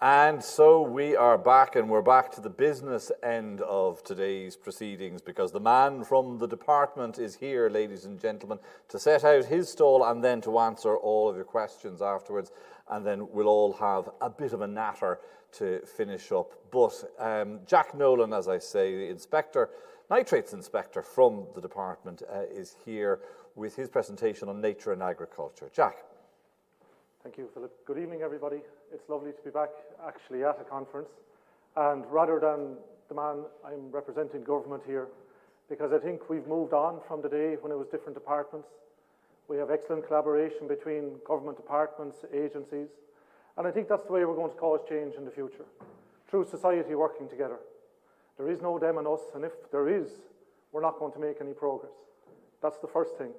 And so we are back, and we're back to the business end of today's proceedings, because the man from the department is here, ladies and gentlemen, to set out his stall and then to answer all of your questions afterwards, and then we'll all have a bit of a natter to finish up. But Jack Nolan, as I say, the inspector, nitrates inspector from the department, is here with his presentation on nature and agriculture. Jack. Thank you, Philip. Good evening, everybody. It's lovely to be back actually at a conference, and rather than the man I'm representing government here, because I think we've moved on from the day when it was different departments. We have excellent collaboration between government departments, agencies, and I think that's the way we're going to cause change in the future, through society working together. There is no them and us, and if there is, we're not going to make any progress. That's the first thing.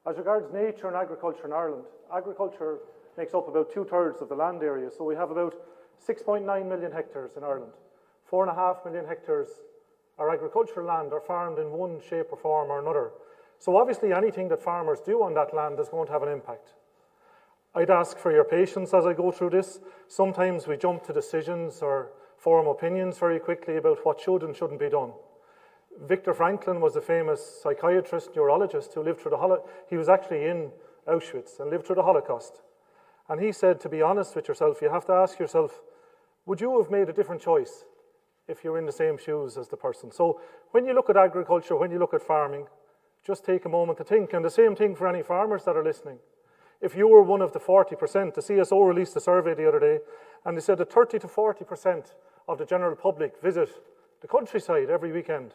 As regards nature and agriculture in Ireland, agriculture makes up about 2/3 of the land area. So we have about 6.9 million hectares in Ireland. 4.5 million hectares are agricultural land or farmed in one shape or form or another. So obviously anything that farmers do on that land is going to have an impact. I'd ask for your patience as I go through this. Sometimes we jump to decisions or form opinions very quickly about what should and shouldn't be done. Viktor Franklin was a famous psychiatrist, neurologist who lived through the Holocaust. He was actually in Auschwitz and lived through the Holocaust. And he said, to be honest with yourself, you have to ask yourself, would you have made a different choice if you're in the same shoes as the person? So when you look at agriculture, when you look at farming, just take a moment to think. And the same thing for any farmers that are listening. If you were one of the 40%, the CSO released a survey the other day, and they said that 30 to 40% of the general public visit the countryside every weekend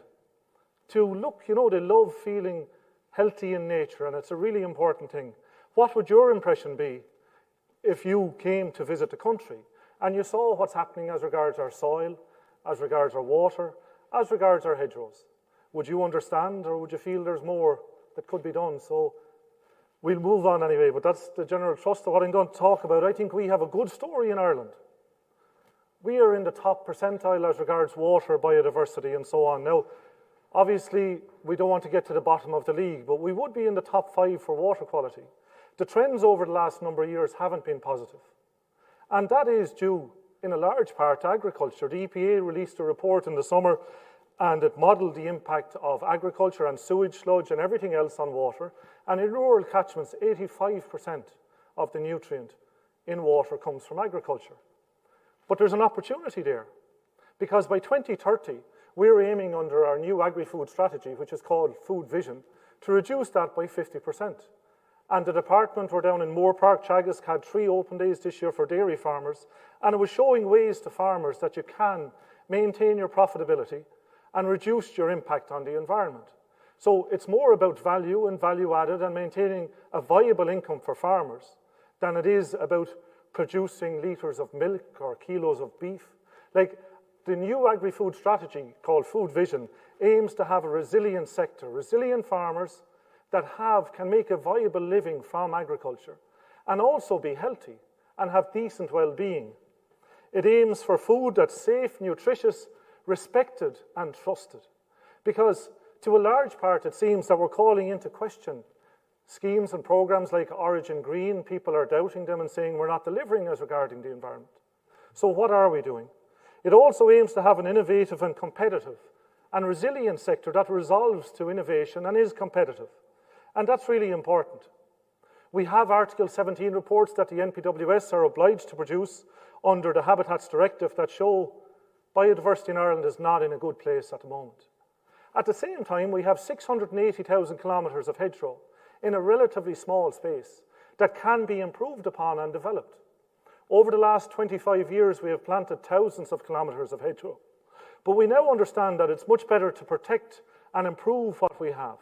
to look, they love feeling healthy in nature, and it's a really important thing. What would your impression be if you came to visit the country and you saw what's happening as regards our soil, as regards our water, as regards our hedgerows? Would you understand, or would you feel there's more that could be done? So we'll move on anyway, but that's the general thrust of what I'm going to talk about. I think we have a good story in Ireland. We are in the top percentile as regards water, biodiversity, and so on. Now, obviously, we don't want to get to the bottom of the league, but we would be in the top 5 for water quality. The trends over the last number of years haven't been positive. And that is due, in a large part, to agriculture. The EPA released a report in the summer, and it modelled the impact of agriculture and sewage sludge and everything else on water. And in rural catchments, 85% of the nutrient in water comes from agriculture. But there's an opportunity there, because by 2030, we're aiming under our new agri-food strategy, which is called Food Vision, to reduce that by 50%. And the department, we're down in Moore Park, Teagasc, had 3 open days this year for dairy farmers, and it was showing ways to farmers that you can maintain your profitability and reduce your impact on the environment. So it's more about value and value added and maintaining a viable income for farmers than it is about producing litres of milk or kilos of beef. Like, the new agri-food strategy called Food Vision aims to have a resilient sector, resilient farmers that can make a viable living from agriculture and also be healthy and have decent well-being. It aims for food that's safe, nutritious, respected and trusted. Because to a large part it seems that we're calling into question schemes and programs like Origin Green. People are doubting them and saying we're not delivering as regarding the environment. So what are we doing? It also aims to have an innovative and competitive and resilient sector that resolves to innovation and is competitive. And that's really important. We have Article 17 reports that the NPWS are obliged to produce under the Habitats Directive that show biodiversity in Ireland is not in a good place at the moment. At the same time, we have 680,000 kilometres of hedgerow in a relatively small space that can be improved upon and developed. Over the last 25 years, we have planted thousands of kilometres of hedgerow. But we now understand that it's much better to protect and improve what we have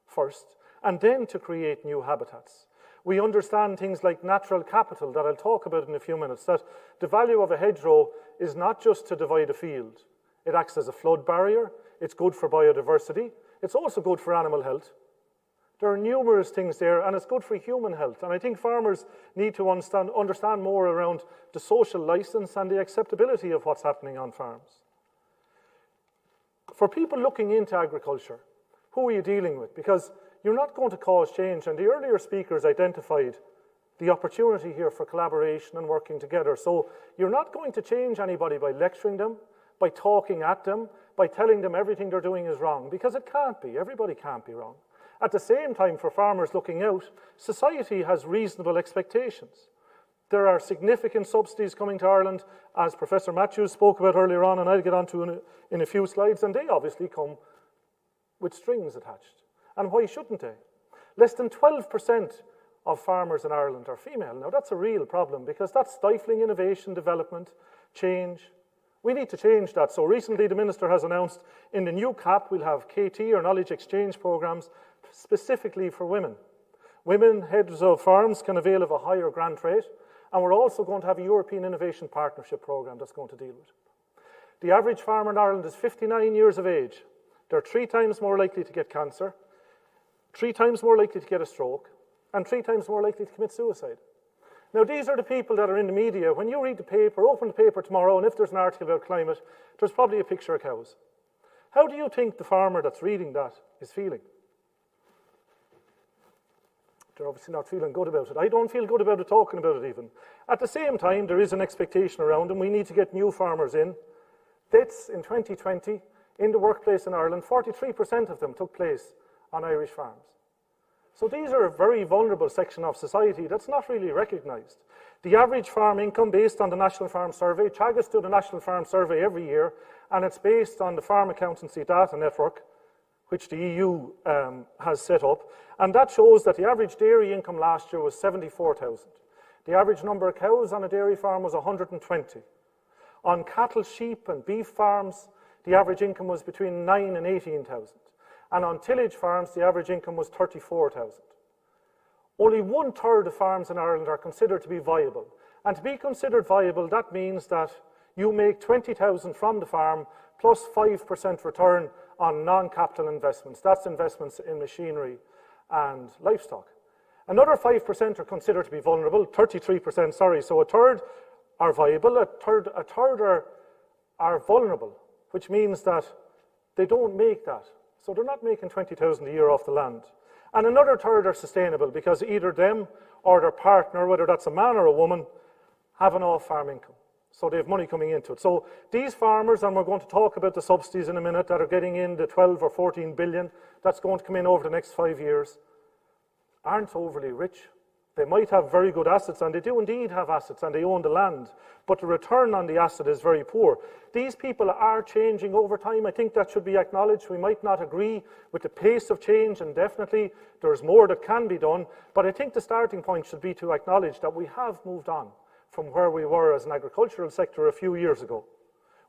first, and then to create new habitats. We understand things like natural capital that I'll talk about in a few minutes, that the value of a hedgerow is not just to divide a field. It acts as a flood barrier, it's good for biodiversity, it's also good for animal health. There are numerous things there, and it's good for human health. And I think farmers need to understand more around the social license and the acceptability of what's happening on farms. For people looking into agriculture, who are you dealing with? Because you're not going to cause change, and the earlier speakers identified the opportunity here for collaboration and working together. So you're not going to change anybody by lecturing them, by talking at them, by telling them everything they're doing is wrong, because it can't be. Everybody can't be wrong. At the same time, for farmers looking out, society has reasonable expectations. There are significant subsidies coming to Ireland, as Professor Matthews spoke about earlier on, and I'll get onto in a few slides, and they obviously come with strings attached. And why shouldn't they? Less than 12% of farmers in Ireland are female. Now, that's a real problem, because that's stifling innovation, development, change. We need to change that. So recently, the Minister has announced in the new CAP, we'll have KT, or knowledge exchange programs, specifically for women. Women heads of farms can avail of a higher grant rate, and we're also going to have a European Innovation Partnership program that's going to deal with it. The average farmer in Ireland is 59 years of age. They're 3 times more likely to get cancer, 3 times more likely to get a stroke, and 3 times more likely to commit suicide. Now, these are the people that are in the media. When you read the paper, open the paper tomorrow, and if there's an article about climate, there's probably a picture of cows. How do you think the farmer that's reading that is feeling? They're obviously not feeling good about it. I don't feel good about it, talking about it even. At the same time, there is an expectation around, and we need to get new farmers in. Deaths in 2020 in the workplace in Ireland, 43% of them took place on Irish farms. So these are a very vulnerable section of society that's not really recognised. The average farm income based on the National Farm Survey, Teagasc do the National Farm Survey every year, and it's based on the Farm Accountancy Data Network, which the EU has set up, and that shows that the average dairy income last year was 74,000. The average number of cows on a dairy farm was 120. On cattle, sheep and beef farms, the average income was between 9 and 18,000. And on tillage farms, the average income was 34,000. Only 1/3 of farms in Ireland are considered to be viable. And to be considered viable, that means that you make 20,000 from the farm plus 5% return on non-capital investments. That's investments in machinery and livestock. Another 5% are considered to be vulnerable, 33%, sorry. So 1/3 are viable, a third are vulnerable, which means that they don't make that. So they're not making 20,000 a year off the land. And another 1/3 are sustainable, because either them or their partner, whether that's a man or a woman, have an off-farm income. So they have money coming into it. So these farmers, and we're going to talk about the subsidies in a minute, that are getting in the 12 or 14 billion that's going to come in over the next 5 years, aren't overly rich. They might have very good assets, and they do indeed have assets, and they own the land, but the return on the asset is very poor. These people are changing over time. I think that should be acknowledged. We might not agree with the pace of change, and definitely there's more that can be done, but I think the starting point should be to acknowledge that we have moved on from where we were as an agricultural sector a few years ago.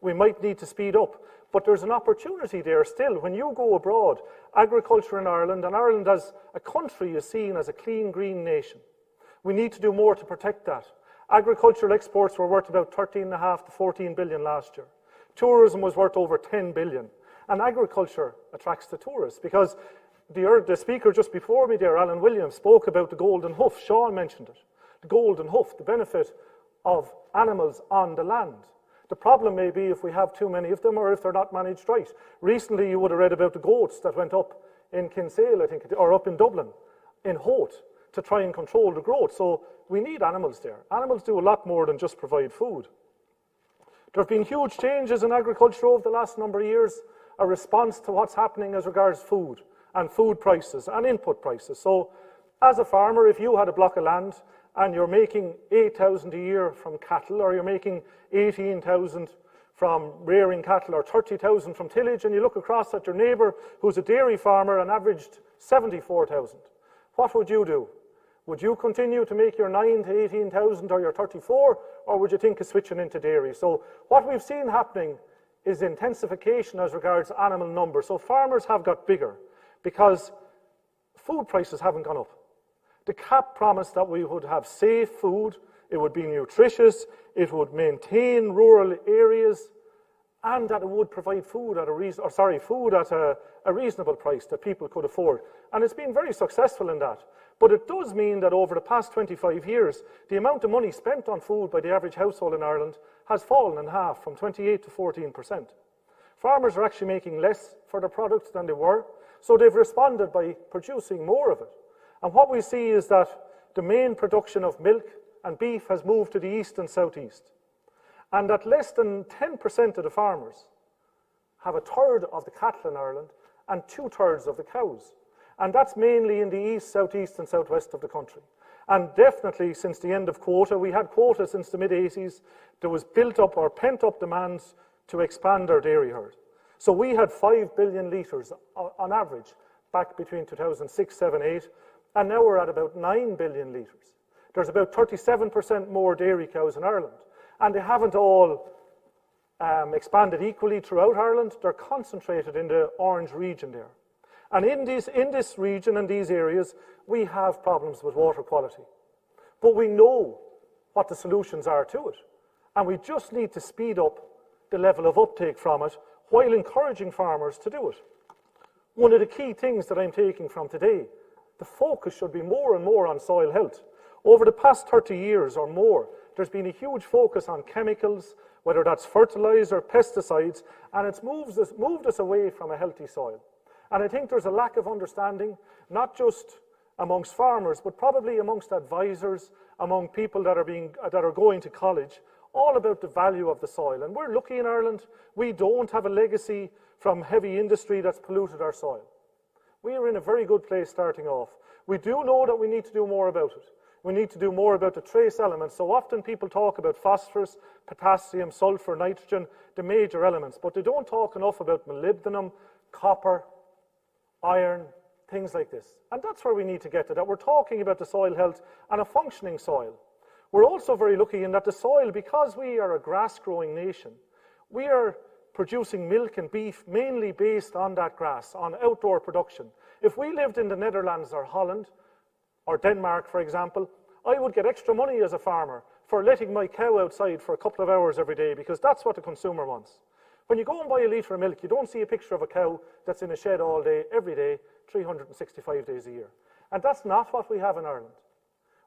We might need to speed up, but there's an opportunity there still. When you go abroad, agriculture in Ireland, and Ireland as a country is seen as a clean, green nation. We need to do more to protect that. Agricultural exports were worth about 13.5 to 14 billion last year. Tourism was worth over 10 billion. And agriculture attracts the tourists, because the speaker just before me there, Alan Williams, spoke about the golden hoof. Sean mentioned it. The golden hoof, the benefit of animals on the land. The problem may be if we have too many of them, or if they're not managed right. Recently, you would have read about the goats that went up in Kinsale, I think, or up in Dublin, in Howth, to try and control the growth. So we need animals there. Animals do a lot more than just provide food. There have been huge changes in agriculture over the last number of years, a response to what's happening as regards food and food prices and input prices. So as a farmer, if you had a block of land and you're making 8,000 a year from cattle, or you're making 18,000 from rearing cattle, or 30,000 from tillage, and you look across at your neighbour who's a dairy farmer and averaged 74,000, what would you do? Would you continue to make your 9 to 18,000 or your 34, or would you think of switching into dairy? So what we've seen happening is intensification as regards animal numbers. So farmers have got bigger because food prices haven't gone up. The CAP promised that we would have safe food, it would be nutritious, it would maintain rural areas, and that it would provide food at a reasonable price that people could afford. And it's been very successful in that. But it does mean that over the past 25 years, the amount of money spent on food by the average household in Ireland has fallen in half, from 28 to 14%. Farmers are actually making less for their products than they were, so they've responded by producing more of it. And what we see is that the main production of milk and beef has moved to the east and southeast, and that less than 10% of the farmers have a third of the cattle in Ireland and 2/3 of the cows. And that's mainly in the east, southeast and southwest of the country. And definitely since the end of quota, we had quota since the mid-80s, there was built up or pent up demands to expand our dairy herd. So we had 5 billion litres on average back between 2006, 7, 8, and now we're at about 9 billion litres. There's about 37% more dairy cows in Ireland, and they haven't all expanded equally throughout Ireland. They're concentrated in the orange region there. And in this region and these areas, we have problems with water quality. But we know what the solutions are to it. And we just need to speed up the level of uptake from it while encouraging farmers to do it. One of the key things that I'm taking from today, the focus should be more and more on soil health. Over the past 30 years or more, there's been a huge focus on chemicals, whether that's fertilizer, pesticides, and it's moved us away from a healthy soil. And I think there's a lack of understanding, not just amongst farmers, but probably amongst advisors, among people that are going to college, all about the value of the soil. And we're lucky in Ireland, we don't have a legacy from heavy industry that's polluted our soil. We are in a very good place starting off. We do know that we need to do more about it. We need to do more about the trace elements. So often people talk about phosphorus, potassium, sulfur, nitrogen, the major elements, but they don't talk enough about molybdenum, copper, iron, things like this. And that's where we need to get to, that we're talking about the soil health and a functioning soil. We're also very lucky in that the soil, because we are a grass-growing nation, we are producing milk and beef mainly based on that grass, on outdoor production. If we lived in the Netherlands or Holland or Denmark, for example, I would get extra money as a farmer for letting my cow outside for a couple of hours every day, because that's what the consumer wants. When you go and buy a litre of milk, you don't see a picture of a cow that's in a shed all day, every day, 365 days a year. And that's not what we have in Ireland.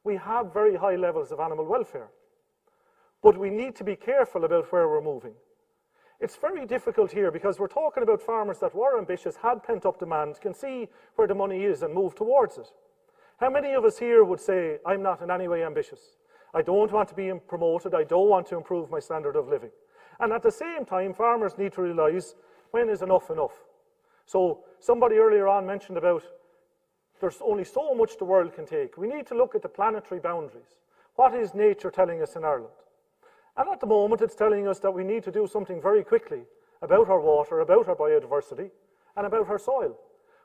We have very high levels of animal welfare. But we need to be careful about where we're moving. It's very difficult here because we're talking about farmers that were ambitious, had pent-up demand, can see where the money is and move towards it. How many of us here would say, I'm not in any way ambitious? I don't want to be promoted. I don't want to improve my standard of living. And at the same time, farmers need to realise, when is enough enough? So somebody earlier on mentioned about there's only so much the world can take. We need to look at the planetary boundaries. What is nature telling us in Ireland? And at the moment, it's telling us that we need to do something very quickly about our water, about our biodiversity, and about our soil.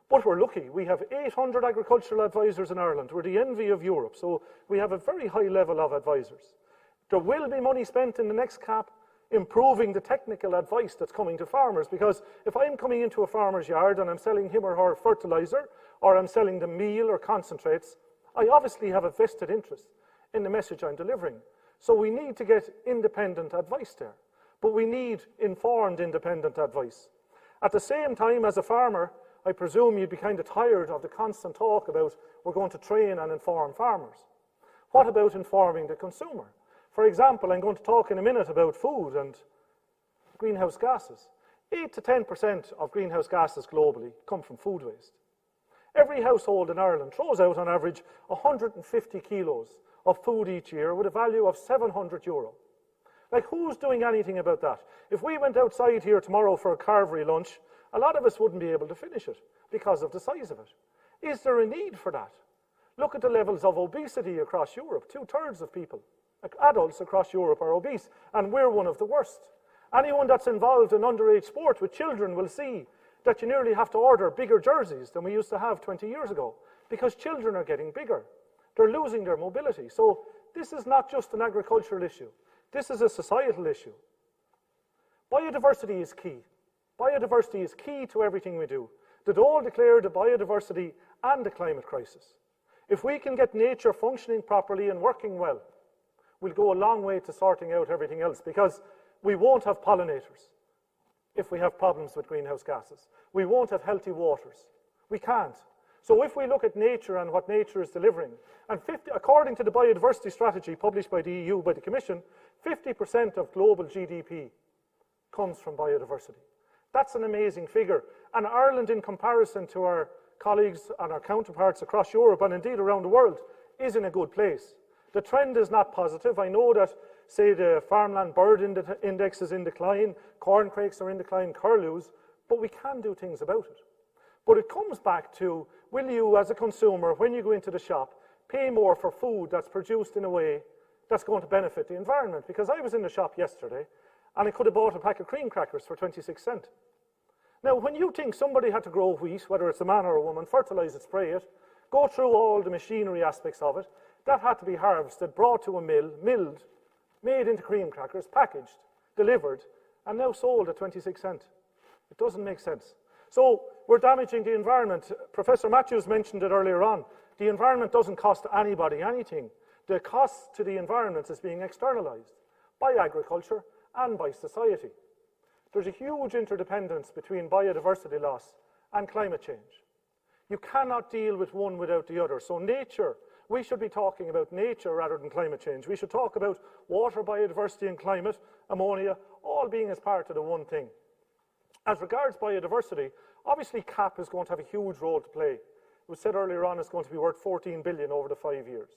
But we're lucky. We have 800 agricultural advisors in Ireland. We're the envy of Europe. So we have a very high level of advisors. There will be money spent in the next CAP improving the technical advice that's coming to farmers, because if I'm coming into a farmer's yard and I'm selling him or her fertilizer, or I'm selling them meal or concentrates, I obviously have a vested interest in the message I'm delivering. So we need to get independent advice there, but we need informed independent advice. At the same time, as a farmer, I presume you'd be kind of tired of the constant talk about we're going to train and inform farmers. What about informing the consumer? For example, I'm going to talk in a minute about food and greenhouse gases. 8 to 10% of greenhouse gases globally come from food waste. Every household in Ireland throws out on average 150 kilos of food each year with a value of €700. Like, who's doing anything about that? If we went outside here tomorrow for a carvery lunch, a lot of us wouldn't be able to finish it because of the size of it. Is there a need for that? Look at the levels of obesity across Europe. 2/3 of people, adults across Europe, are obese, and we're one of the worst. Anyone that's involved in underage sport with children will see that you nearly have to order bigger jerseys than we used to have 20 years ago, because children are getting bigger. They're losing their mobility. So this is not just an agricultural issue. This is a societal issue. Biodiversity is key. Biodiversity is key to everything we do. The Dole declared the biodiversity and the climate crisis. If we can get nature functioning properly and working well, we'll go a long way to sorting out everything else, because we won't have pollinators if we have problems with greenhouse gases. We won't have healthy waters. We can't. So if we look at nature and what nature is delivering, and according to the biodiversity strategy published by the EU, by the Commission, 50% of global GDP comes from biodiversity. That's an amazing figure. And Ireland, in comparison to our colleagues and our counterparts across Europe and indeed around the world, is in a good place. The trend is not positive. I know that, say, the farmland bird index is in decline, corncrakes are in decline, curlews, but we can do things about it. But it comes back to, will you, as a consumer, when you go into the shop, pay more for food that's produced in a way that's going to benefit the environment? Because I was in the shop yesterday, and I could have bought a pack of cream crackers for 26 cents. Now, when you think somebody had to grow wheat, whether it's a man or a woman, fertilise it, spray it, go through all the machinery aspects of it, that had to be harvested, brought to a mill, milled, made into cream crackers, packaged, delivered, and now sold at 26 cents. It doesn't make sense. So we're damaging the environment. Professor Matthews mentioned it earlier on. The environment doesn't cost anybody anything. The cost to the environment is being externalised by agriculture and by society. There's a huge interdependence between biodiversity loss and climate change. You cannot deal with one without the other. So nature, we should be talking about nature rather than climate change. We should talk about water, biodiversity and climate, ammonia, all being as part of the one thing. As regards biodiversity, obviously CAP is going to have a huge role to play. It was said earlier on it's going to be worth 14 billion over the 5 years.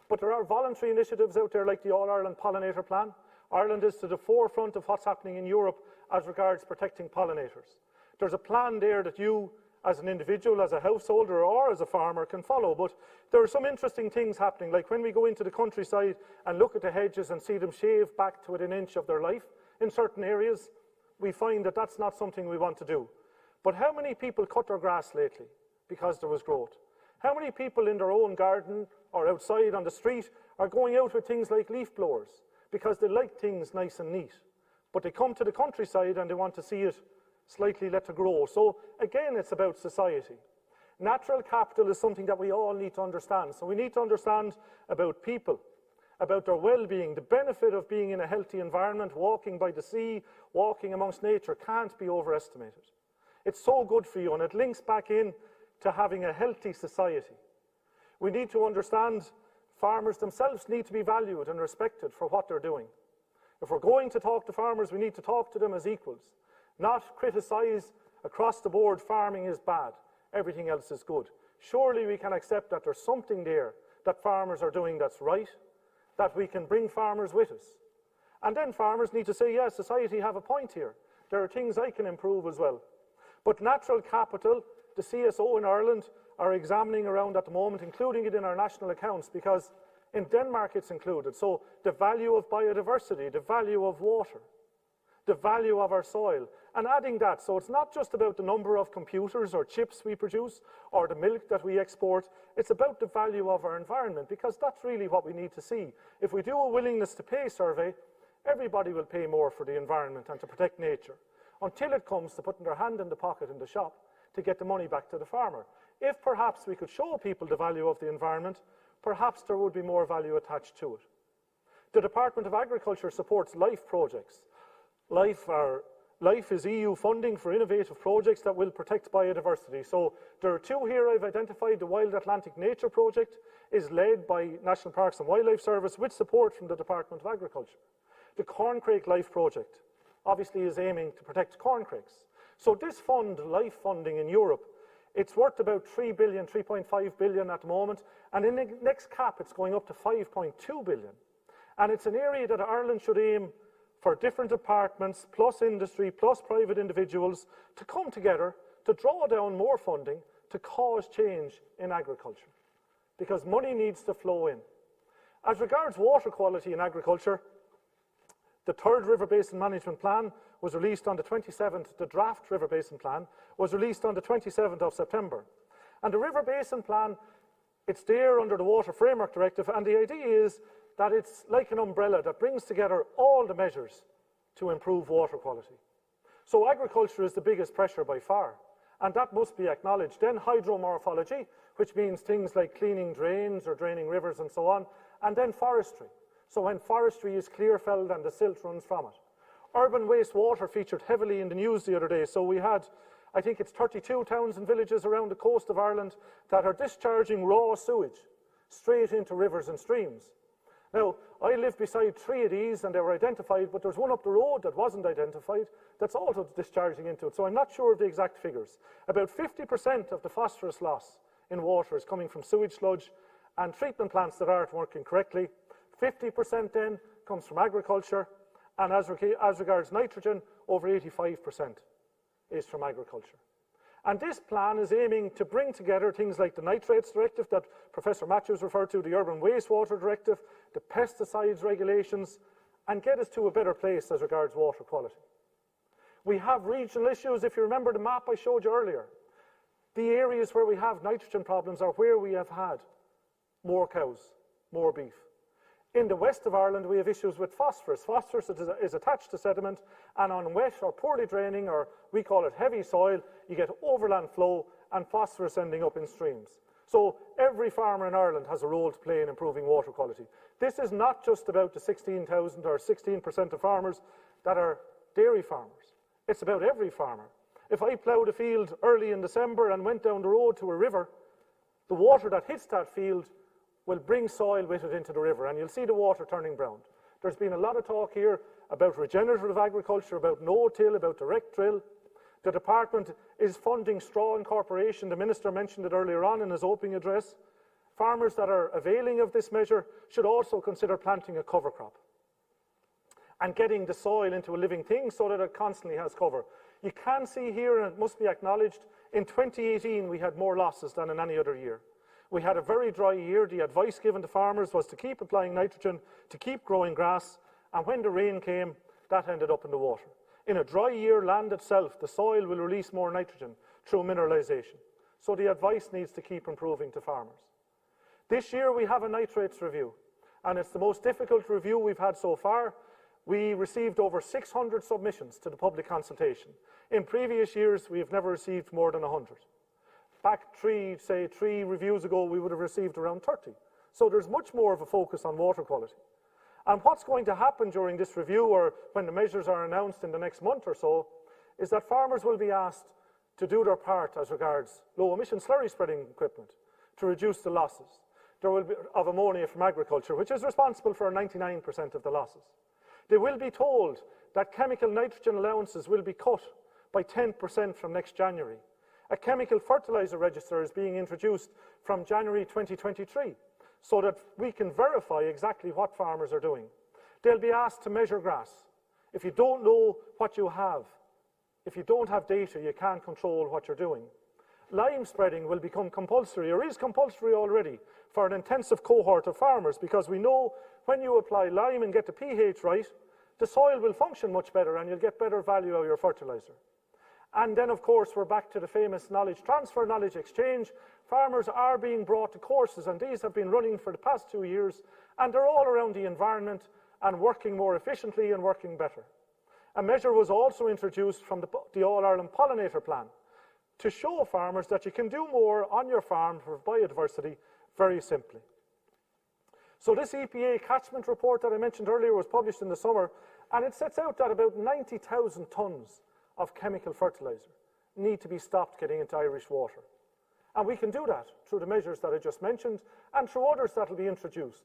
But there are voluntary initiatives out there like the All-Ireland Pollinator Plan. Ireland is to the forefront of what's happening in Europe as regards protecting pollinators. There's a plan there that you, as an individual, as a householder or as a farmer, can follow. But there are some interesting things happening, like when we go into the countryside and look at the hedges and see them shaved back to within an inch of their life in certain areas, we find that that's not something we want to do. But how many people cut their grass lately because there was growth? How many people in their own garden or outside on the street are going out with things like leaf blowers because they like things nice and neat? But they come to the countryside and they want to see it slightly let to grow. So again, it's about society. Natural capital is something that we all need to understand. So we need to understand about people, about their well-being. The benefit of being in a healthy environment, walking by the sea, walking amongst nature, can't be overestimated. It's so good for you, and it links back in to having a healthy society. We need to understand farmers themselves need to be valued and respected for what they're doing. If we're going to talk to farmers, we need to talk to them as equals, not criticise across the board farming is bad, everything else is good. Surely we can accept that there's something there that farmers are doing that's right, that we can bring farmers with us. And then farmers need to say, yes, society have a point here. There are things I can improve as well. But natural capital, the CSO in Ireland are examining around at the moment, including it in our national accounts, because in Denmark it's included. So the value of biodiversity, the value of water, the value of our soil, and adding that. So it's not just about the number of computers or chips we produce or the milk that we export. It's about the value of our environment, because that's really what we need to see. If we do a willingness to pay survey, everybody will pay more for the environment and to protect nature, until it comes to putting their hand in the pocket in the shop to get the money back to the farmer. If perhaps we could show people the value of the environment, perhaps there would be more value attached to it. The Department of Agriculture supports LIFE projects. LIFE is EU funding for innovative projects that will protect biodiversity. So there are two here I've identified. The Wild Atlantic Nature Project is led by National Parks and Wildlife Service with support from the Department of Agriculture. The Corncrake LIFE Project obviously is aiming to protect corncrakes. So this fund, LIFE funding in Europe, it's worth about 3 billion, 3.5 billion at the moment, and in the next cap it's going up to 5.2 billion. And it's an area that Ireland should aim for different departments, plus industry, plus private individuals, to come together to draw down more funding to cause change in agriculture, because money needs to flow in. As regards water quality in agriculture, the third River Basin Management Plan was released on the 27th, the draft River Basin Plan was released on the 27th of September. And the River Basin Plan, it's there under the Water Framework Directive, and the idea is that it's like an umbrella that brings together all the measures to improve water quality. So agriculture is the biggest pressure by far, and that must be acknowledged. Then hydromorphology, which means things like cleaning drains or draining rivers and so on, and then forestry. So when forestry is clear-felled and the silt runs from it. Urban wastewater featured heavily in the news the other day. So we had, I think it's 32 towns and villages around the coast of Ireland that are discharging raw sewage straight into rivers and streams. Now, I live beside 3 of these and they were identified, but there's one up the road that wasn't identified that's also discharging into it. So I'm not sure of the exact figures. About 50% of the phosphorus loss in water is coming from sewage sludge, and treatment plants that aren't working correctly. 50% then comes from agriculture, and as regards nitrogen, over 85% is from agriculture. And this plan is aiming to bring together things like the Nitrates Directive that Professor Matthews referred to, the Urban Wastewater Directive, the pesticides regulations, and get us to a better place as regards water quality. We have regional issues. If you remember the map I showed you earlier, the areas where we have nitrogen problems are where we have had more cows, more beef. In the west of Ireland, we have issues with phosphorus. Phosphorus is attached to sediment, and on wet or poorly draining, or we call it heavy soil, you get overland flow and phosphorus ending up in streams. So every farmer in Ireland has a role to play in improving water quality. This is not just about the 16,000 or 16% of farmers that are dairy farmers. It's about every farmer. If I ploughed a field early in December and went down the road to a river, the water that hits that field will bring soil with it into the river, and you'll see the water turning brown. There's been a lot of talk here about regenerative agriculture, about no-till, about direct drill. The department is funding straw incorporation. The minister mentioned it earlier on in his opening address. Farmers that are availing of this measure should also consider planting a cover crop and getting the soil into a living thing so that it constantly has cover. You can see here, and it must be acknowledged, in 2018 we had more losses than in any other year. We had a very dry year. The advice given to farmers was to keep applying nitrogen, to keep growing grass, and when the rain came, that ended up in the water. In a dry year, land itself, the soil will release more nitrogen through mineralization. So the advice needs to keep improving to farmers. This year we have a nitrates review, and it's the most difficult review we've had so far. We received over 600 submissions to the public consultation. In previous years, we have never received more than 100. Back three reviews ago, we would have received around 30. So there's much more of a focus on water quality. And what's going to happen during this review, or when the measures are announced in the next month or so, is that farmers will be asked to do their part as regards low-emission slurry spreading equipment to reduce the losses. There will be of ammonia from agriculture, which is responsible for 99% of the losses. They will be told that chemical nitrogen allowances will be cut by 10% from next January. A chemical fertilizer register is being introduced from January 2023 so that we can verify exactly what farmers are doing. They'll be asked to measure grass. If you don't know what you have, if you don't have data, you can't control what you're doing. Lime spreading will become compulsory, or is compulsory already, for an intensive cohort of farmers, because we know when you apply lime and get the pH right, the soil will function much better and you'll get better value out of your fertilizer. And then, of course, we're back to the famous knowledge transfer, knowledge exchange. Farmers are being brought to courses, and these have been running for the past 2 years, and they're all around the environment and working more efficiently and working better. A measure was also introduced from the All-Ireland Pollinator Plan to show farmers that you can do more on your farm for biodiversity very simply. So this EPA catchment report that I mentioned earlier was published in the summer, and it sets out that about 90,000 tonnes of chemical fertilizer need to be stopped getting into Irish water. And we can do that through the measures that I just mentioned and through others that will be introduced.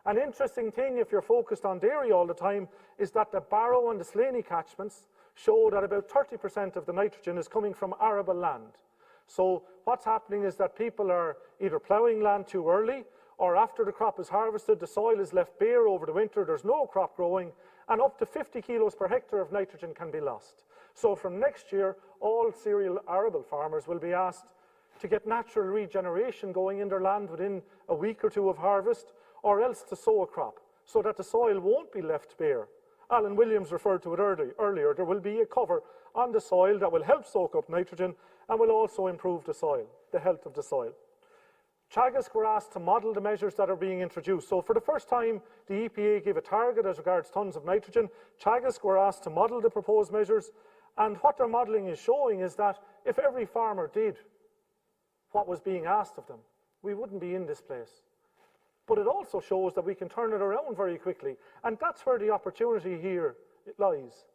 An interesting thing, if you're focused on dairy all the time, is that the Barrow and the Slaney catchments show that about 30% of the nitrogen is coming from arable land. So what's happening is that people are either ploughing land too early, or after the crop is harvested, the soil is left bare over the winter, there's no crop growing, and up to 50 kilos per hectare of nitrogen can be lost. So from next year, all cereal arable farmers will be asked to get natural regeneration going in their land within a week or two of harvest, or else to sow a crop, so that the soil won't be left bare. Alan Williams referred to it earlier. There will be a cover on the soil that will help soak up nitrogen and will also improve the soil, the health of the soil. Teagasc were asked to model the measures that are being introduced. So for the first time, the EPA gave a target as regards tonnes of nitrogen. Teagasc were asked to model the proposed measures, and what their modelling is showing is that if every farmer did what was being asked of them, we wouldn't be in this place. But it also shows that we can turn it around very quickly, and that's where the opportunity here lies.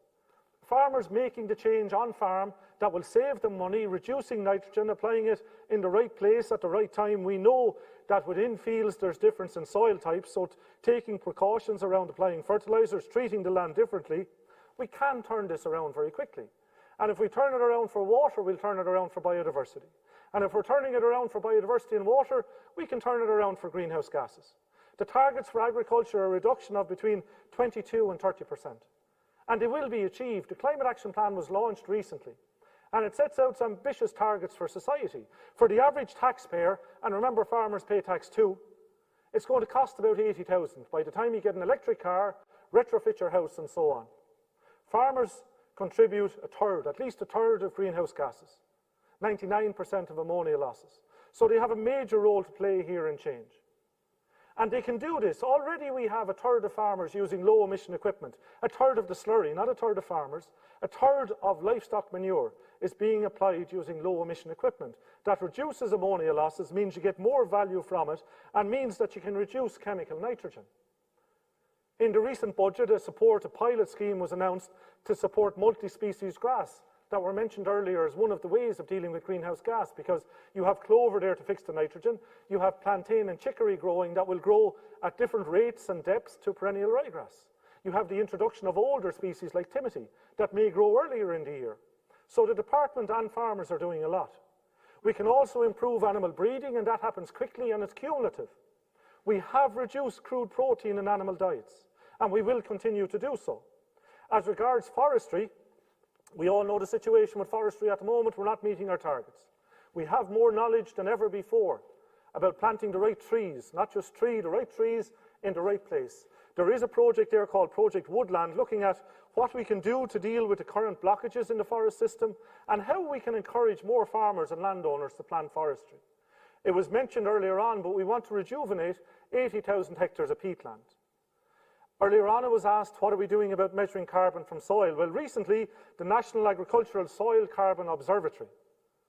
Farmers making the change on farm that will save them money, reducing nitrogen, applying it in the right place at the right time. We know that within fields there's difference in soil types, so taking precautions around applying fertilizers, treating the land differently, we can turn this around very quickly. And if we turn it around for water, we'll turn it around for biodiversity. And if we're turning it around for biodiversity and water, we can turn it around for greenhouse gases. The targets for agriculture are a reduction of between 22 and 30%. And they will be achieved. The Climate Action Plan was launched recently, and it sets out some ambitious targets for society. For the average taxpayer, and remember farmers pay tax too, it's going to cost about 80,000 by the time you get an electric car, retrofit your house and so on. Farmers contribute a third, at least a third of greenhouse gases, 99% of ammonia losses. So they have a major role to play here in change. And they can do this. Already we have a third of farmers using low emission equipment, a third of the slurry, not a third of farmers, a third of livestock manure is being applied using low emission equipment. That reduces ammonia losses, means you get more value from it, and means that you can reduce chemical nitrogen. In the recent budget, a pilot scheme was announced to support multi-species grass that were mentioned earlier as one of the ways of dealing with greenhouse gas, because you have clover there to fix the nitrogen, you have plantain and chicory growing that will grow at different rates and depths to perennial ryegrass. You have the introduction of older species like timothy that may grow earlier in the year. So the department and farmers are doing a lot. We can also improve animal breeding, and that happens quickly and it's cumulative. We have reduced crude protein in animal diets, and we will continue to do so. As regards forestry, we all know the situation with forestry at the moment. We're not meeting our targets. We have more knowledge than ever before about planting the right trees, not just the right trees in the right place. There is a project there called Project Woodland, looking at what we can do to deal with the current blockages in the forest system and how we can encourage more farmers and landowners to plant forestry. It was mentioned earlier on, but we want to rejuvenate 80,000 hectares of peatland. Earlier on, I was asked, what are we doing about measuring carbon from soil? Well, recently, the National Agricultural Soil Carbon Observatory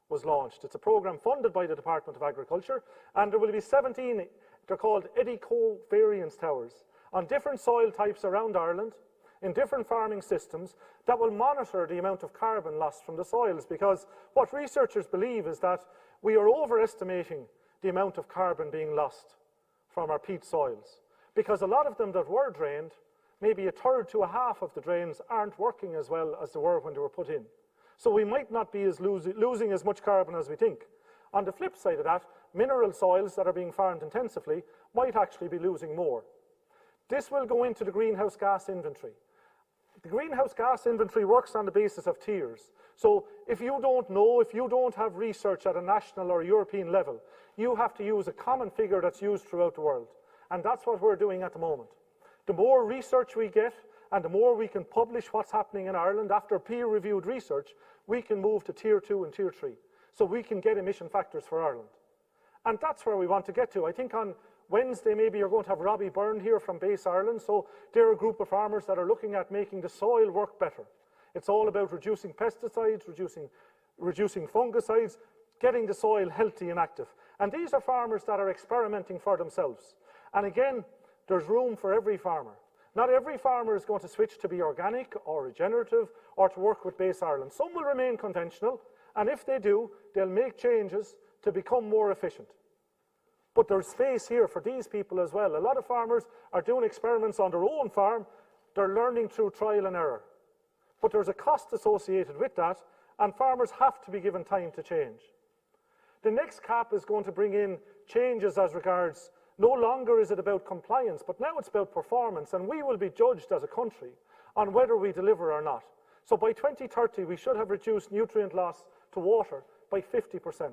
was launched. It's a program funded by the Department of Agriculture, and there will be 17, they're called eddy covariance towers, on different soil types around Ireland, in different farming systems, that will monitor the amount of carbon lost from the soils, because what researchers believe is that we are overestimating the amount of carbon being lost from our peat soils. Because a lot of them that were drained, maybe a third to a half of the drains aren't working as well as they were when they were put in. So we might not be losing as much carbon as we think. On the flip side of that, mineral soils that are being farmed intensively might actually be losing more. This will go into the greenhouse gas inventory. The greenhouse gas inventory works on the basis of tiers. So if you don't know, if you don't have research at a national or European level, you have to use a common figure that's used throughout the world. And that's what we're doing at the moment. The more research we get and the more we can publish what's happening in Ireland after peer-reviewed research, we can move to Tier 2 and Tier 3. So we can get emission factors for Ireland. And that's where we want to get to. I think on Wednesday maybe you're going to have Robbie Byrne here from Base Ireland. So they're a group of farmers that are looking at making the soil work better. It's all about reducing pesticides, reducing fungicides, getting the soil healthy and active. And these are farmers that are experimenting for themselves. And again, there's room for every farmer. Not every farmer is going to switch to be organic or regenerative or to work with Base Ireland. Some will remain conventional, and if they do, they'll make changes to become more efficient. But there's space here for these people as well. A lot of farmers are doing experiments on their own farm. They're learning through trial and error. But there's a cost associated with that, and farmers have to be given time to change. The next CAP is going to bring in changes as regards, no longer is it about compliance, but now it's about performance, and we will be judged as a country on whether we deliver or not. So by 2030, we should have reduced nutrient loss to water by 50%.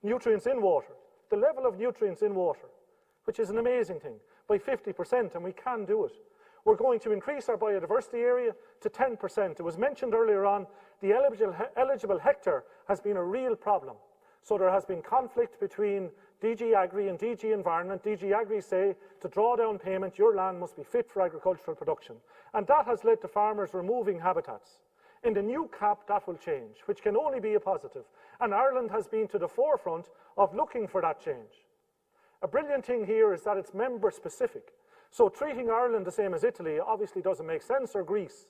Nutrients in water, the level of nutrients in water, which is an amazing thing, by 50%, and we can do it. We're going to increase our biodiversity area to 10%. It was mentioned earlier on, the eligible hectare has been a real problem. So there has been conflict between DG Agri and DG Environment. DG Agri say, to draw down payment, your land must be fit for agricultural production. And that has led to farmers removing habitats. In the new CAP, that will change, which can only be a positive. And Ireland has been to the forefront of looking for that change. A brilliant thing here is that it's member-specific. So treating Ireland the same as Italy obviously doesn't make sense, or Greece.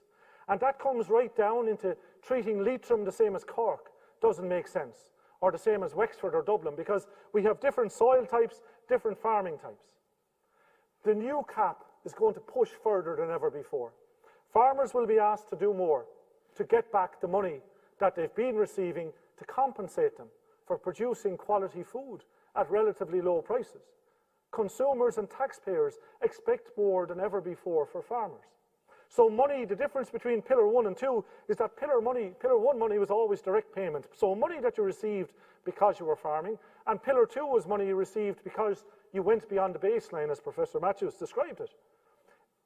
And that comes right down into treating Leitrim the same as Cork doesn't make sense, or the same as Wexford or Dublin, because we have different soil types, different farming types. The new CAP is going to push further than ever before. Farmers will be asked to do more to get back the money that they've been receiving to compensate them for producing quality food at relatively low prices. Consumers and taxpayers expect more than ever before for farmers. So money, the difference between Pillar 1 and 2 is that Pillar 1 money was always direct payment. So money that you received because you were farming, and Pillar 2 was money you received because you went beyond the baseline, as Professor Matthews described it.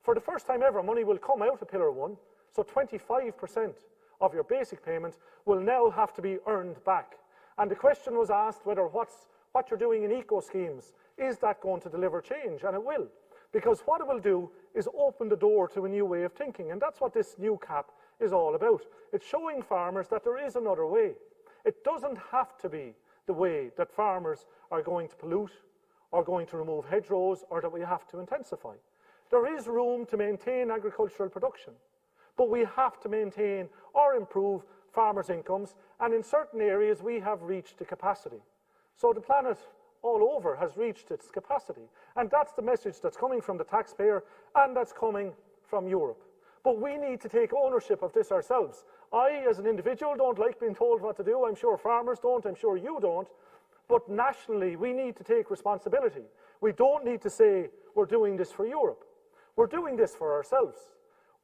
For the first time ever, money will come out of Pillar 1, so 25% of your basic payment will now have to be earned back. And the question was asked whether what you're doing in eco schemes, is that going to deliver change? And it will. Because what it will do is open the door to a new way of thinking, and that's what this new CAP is all about. It's showing farmers that there is another way. It doesn't have to be the way that farmers are going to pollute, or going to remove hedgerows, or that we have to intensify. There is room to maintain agricultural production, but we have to maintain or improve farmers' incomes, and in certain areas we have reached the capacity. So the planet all over has reached its capacity. And that's the message that's coming from the taxpayer and that's coming from Europe. But we need to take ownership of this ourselves. I, as an individual, don't like being told what to do. I'm sure farmers don't. I'm sure you don't. But nationally, we need to take responsibility. We don't need to say we're doing this for Europe. We're doing this for ourselves.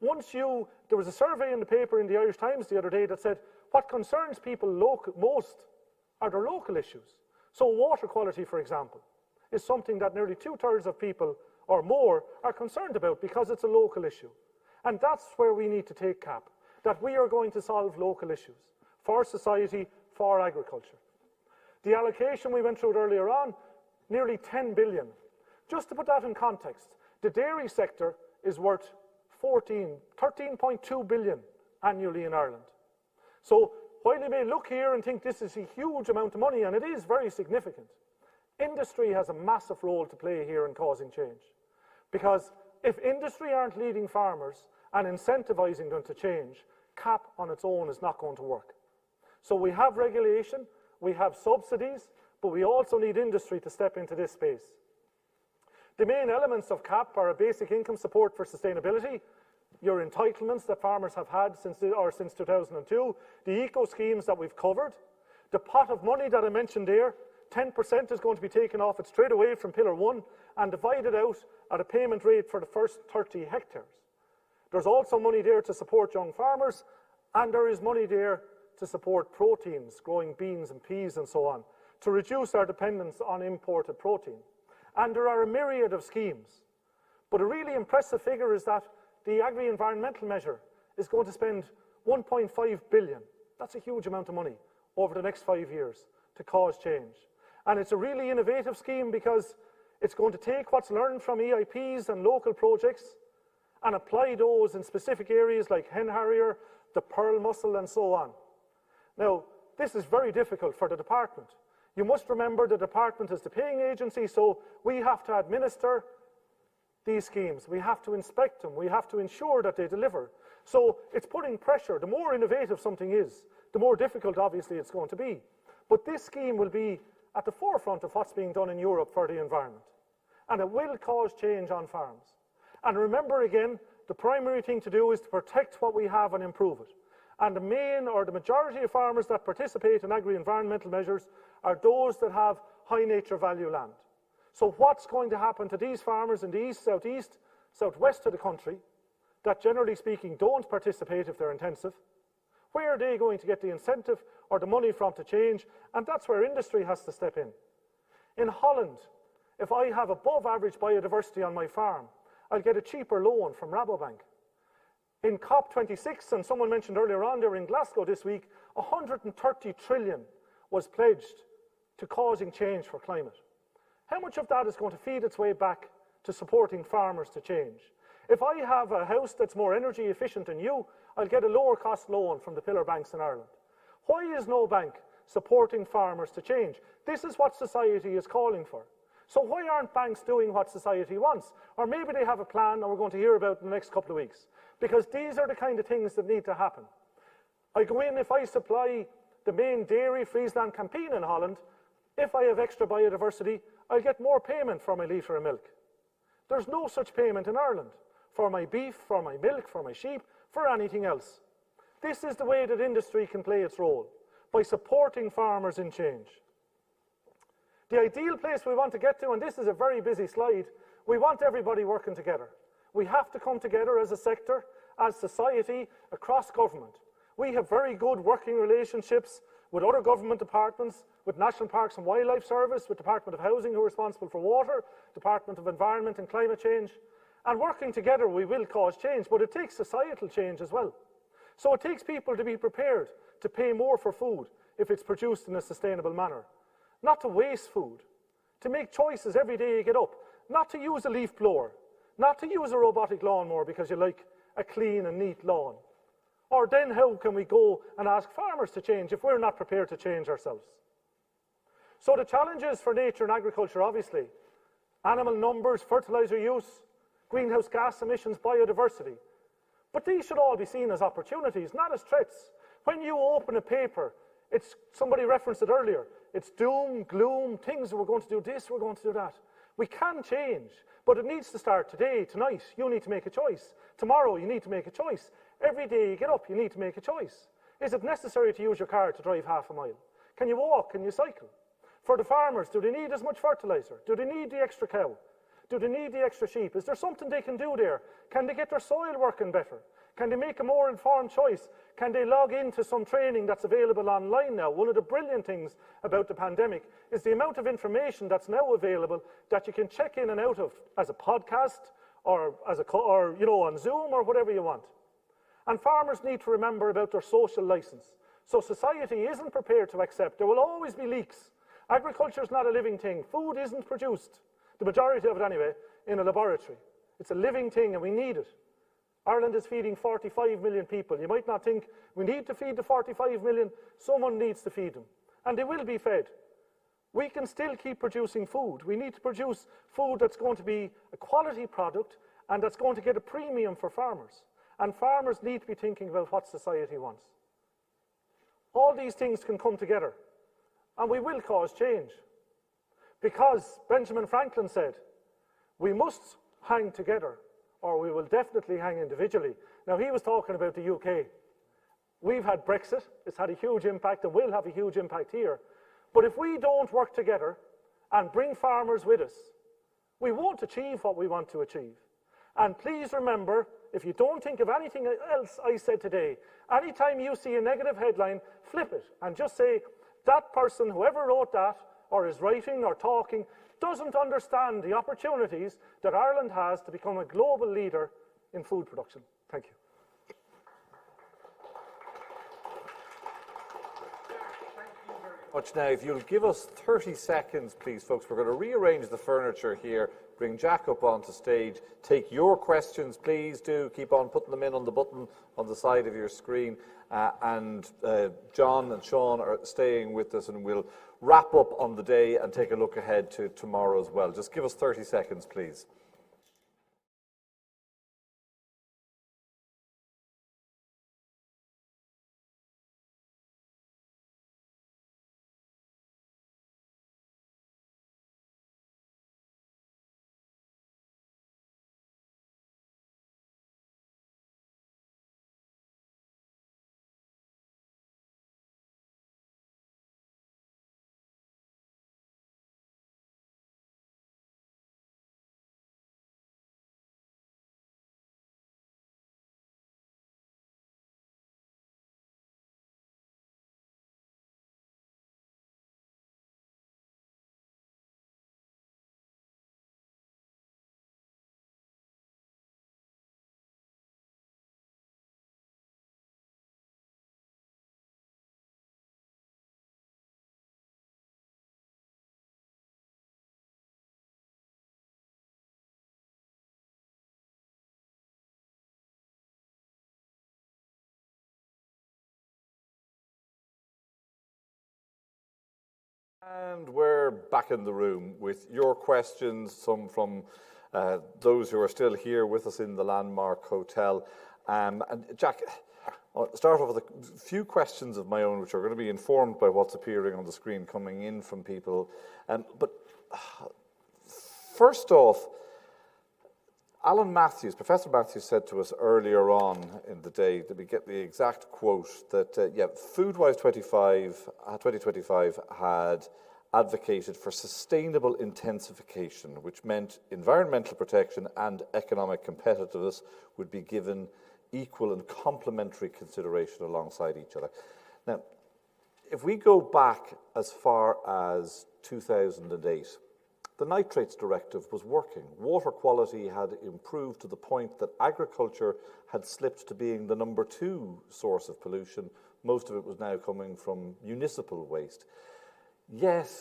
There was a survey in the paper in the Irish Times the other day that said what concerns people most are their local issues. So water quality, for example, is something that nearly 2/3 of people or more are concerned about because it's a local issue. And that's where we need to take CAP, that we are going to solve local issues for society, for agriculture. The allocation we went through earlier on, nearly 10 billion. Just to put that in context, the dairy sector is worth 13.2 billion annually in Ireland. So while you may look here and think this is a huge amount of money, and it is very significant, industry has a massive role to play here in causing change. Because if industry aren't leading farmers and incentivising them to change, CAP on its own is not going to work. So we have regulation, we have subsidies, but we also need industry to step into this space. The main elements of CAP are a basic income support for sustainability, your entitlements that farmers have had since 2002, the eco schemes that we've covered, the pot of money that I mentioned there, 10% is going to be taken off it straight away from Pillar 1 and divided out at a payment rate for the first 30 hectares. There's also money there to support young farmers, and there is money there to support proteins, growing beans and peas and so on, to reduce our dependence on imported protein. And there are a myriad of schemes. But a really impressive figure is that the agri-environmental measure is going to spend 1.5 billion. That's a huge amount of money over the next 5 years to cause change. And it's a really innovative scheme because it's going to take what's learned from EIPs and local projects and apply those in specific areas like hen harrier, the pearl mussel, and so on. Now, this is very difficult for the department. You must remember the department is the paying agency, so we have to administer these schemes. We have to inspect them. We have to ensure that they deliver. So it's putting pressure. The more innovative something is, the more difficult, obviously, it's going to be. But this scheme will be at the forefront of what's being done in Europe for the environment. And it will cause change on farms. And remember again, the primary thing to do is to protect what we have and improve it. And the majority of farmers that participate in agri-environmental measures are those that have high nature value land. So what's going to happen to these farmers in the east, southeast, southwest of the country that generally speaking don't participate if they're intensive? Where are they going to get the incentive or the money from to change? And that's where industry has to step in. In Holland, if I have above average biodiversity on my farm, I'll get a cheaper loan from Rabobank. In COP26, and someone mentioned earlier on, they were in Glasgow this week, 130 trillion was pledged to causing change for climate. How much of that is going to feed its way back to supporting farmers to change? If I have a house that's more energy efficient than you, I'll get a lower cost loan from the pillar banks in Ireland. Why is no bank supporting farmers to change? This is what society is calling for. So why aren't banks doing what society wants? Or maybe they have a plan and we're going to hear about in the next couple of weeks. Because these are the kind of things that need to happen. I go in, if I supply the main dairy Friesland Campina in Holland, if I have extra biodiversity, I'll get more payment for my litre of milk. There's no such payment in Ireland for my beef, for my milk, for my sheep, for anything else. This is the way that industry can play its role, by supporting farmers in change. The ideal place we want to get to, and this is a very busy slide, we want everybody working together. We have to come together as a sector, as society, across government. We have very good working relationships with other government departments, with National Parks and Wildlife Service, with Department of Housing, who are responsible for water, Department of Environment and Climate Change. And working together, we will cause change, but it takes societal change as well. So it takes people to be prepared to pay more for food if it's produced in a sustainable manner. Not to waste food, to make choices every day you get up, not to use a leaf blower, not to use a robotic lawnmower because you like a clean and neat lawn. Or then how can we go and ask farmers to change if we're not prepared to change ourselves? So the challenges for nature and agriculture, obviously, animal numbers, fertilizer use, greenhouse gas emissions, biodiversity. But these should all be seen as opportunities, not as threats. When you open a paper, somebody referenced it earlier, it's doom, gloom, things, we're going to do this, we're going to do that. We can change, but it needs to start today, tonight. You need to make a choice. Tomorrow, you need to make a choice. Every day you get up, you need to make a choice. Is it necessary to use your car to drive half a mile? Can you walk? Can you cycle? For the farmers, do they need as much fertilizer? Do they need the extra cow? Do they need the extra sheep? Is there something they can do there? Can they get their soil working better? Can they make a more informed choice? Can they log into some training that's available online now? One of the brilliant things about the pandemic is the amount of information that's now available that you can check in and out of as a podcast or on Zoom or whatever you want. And farmers need to remember about their social license. So society isn't prepared to accept. There will always be leaks. Agriculture is not a living thing. Food isn't produced, the majority of it anyway, in a laboratory. It's a living thing and we need it. Ireland is feeding 45 million people. You might not think we need to feed the 45 million. Someone needs to feed them. And they will be fed. We can still keep producing food. We need to produce food that's going to be a quality product and that's going to get a premium for farmers. And farmers need to be thinking about what society wants. All these things can come together. And we will cause change. Because Benjamin Franklin said, we must hang together or we will definitely hang individually. Now, he was talking about the UK. We've had Brexit. It's had a huge impact and will have a huge impact here. But if we don't work together and bring farmers with us, we won't achieve what we want to achieve. And please remember, if you don't think of anything else I said today, anytime you see a negative headline, flip it and just say, that person, whoever wrote that, or is writing or talking, doesn't understand the opportunities that Ireland has to become a global leader in food production. Thank you. Much now, if you'll give us 30 seconds, please, folks. We're going to rearrange the furniture here, bring Jack up onto stage, take your questions, please do. Keep on putting them in on the button on the side of your screen. And John and Sean are staying with us, and we'll wrap up on the day and take a look ahead to tomorrow as well. Just give us 30 seconds, please. And we're back in the room with your questions, some from those who are still here with us in the Landmark Hotel. And Jack, I'll start off with a few questions of my own, which are going to be informed by what's appearing on the screen coming in from people. But first off, Alan Matthews, Professor Matthews said to us earlier on in the day, that we get the exact quote, that Foodwise 2025 had advocated for sustainable intensification, which meant environmental protection and economic competitiveness would be given equal and complementary consideration alongside each other. Now, if we go back as far as 2008, the Nitrates Directive was working. Water quality had improved to the point that agriculture had slipped to being the number 2 source of pollution. Most of it was now coming from municipal waste. Yet,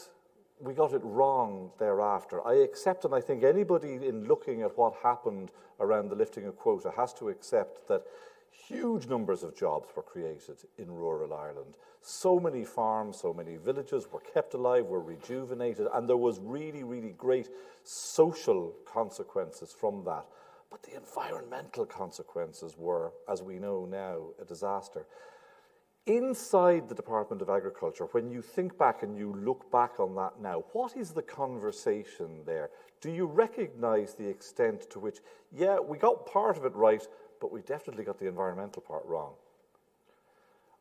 we got it wrong thereafter. I accept, and I think anybody in looking at what happened around the lifting of quota has to accept that huge numbers of jobs were created in rural Ireland. So many farms, so many villages were kept alive, were rejuvenated, and there was really, really great social consequences from that. But the environmental consequences were, as we know now, a disaster. Inside the Department of Agriculture, when you think back and you look back on that now, what is the conversation there? Do you recognise the extent to which, yeah, we got part of it right, but we definitely got the environmental part wrong?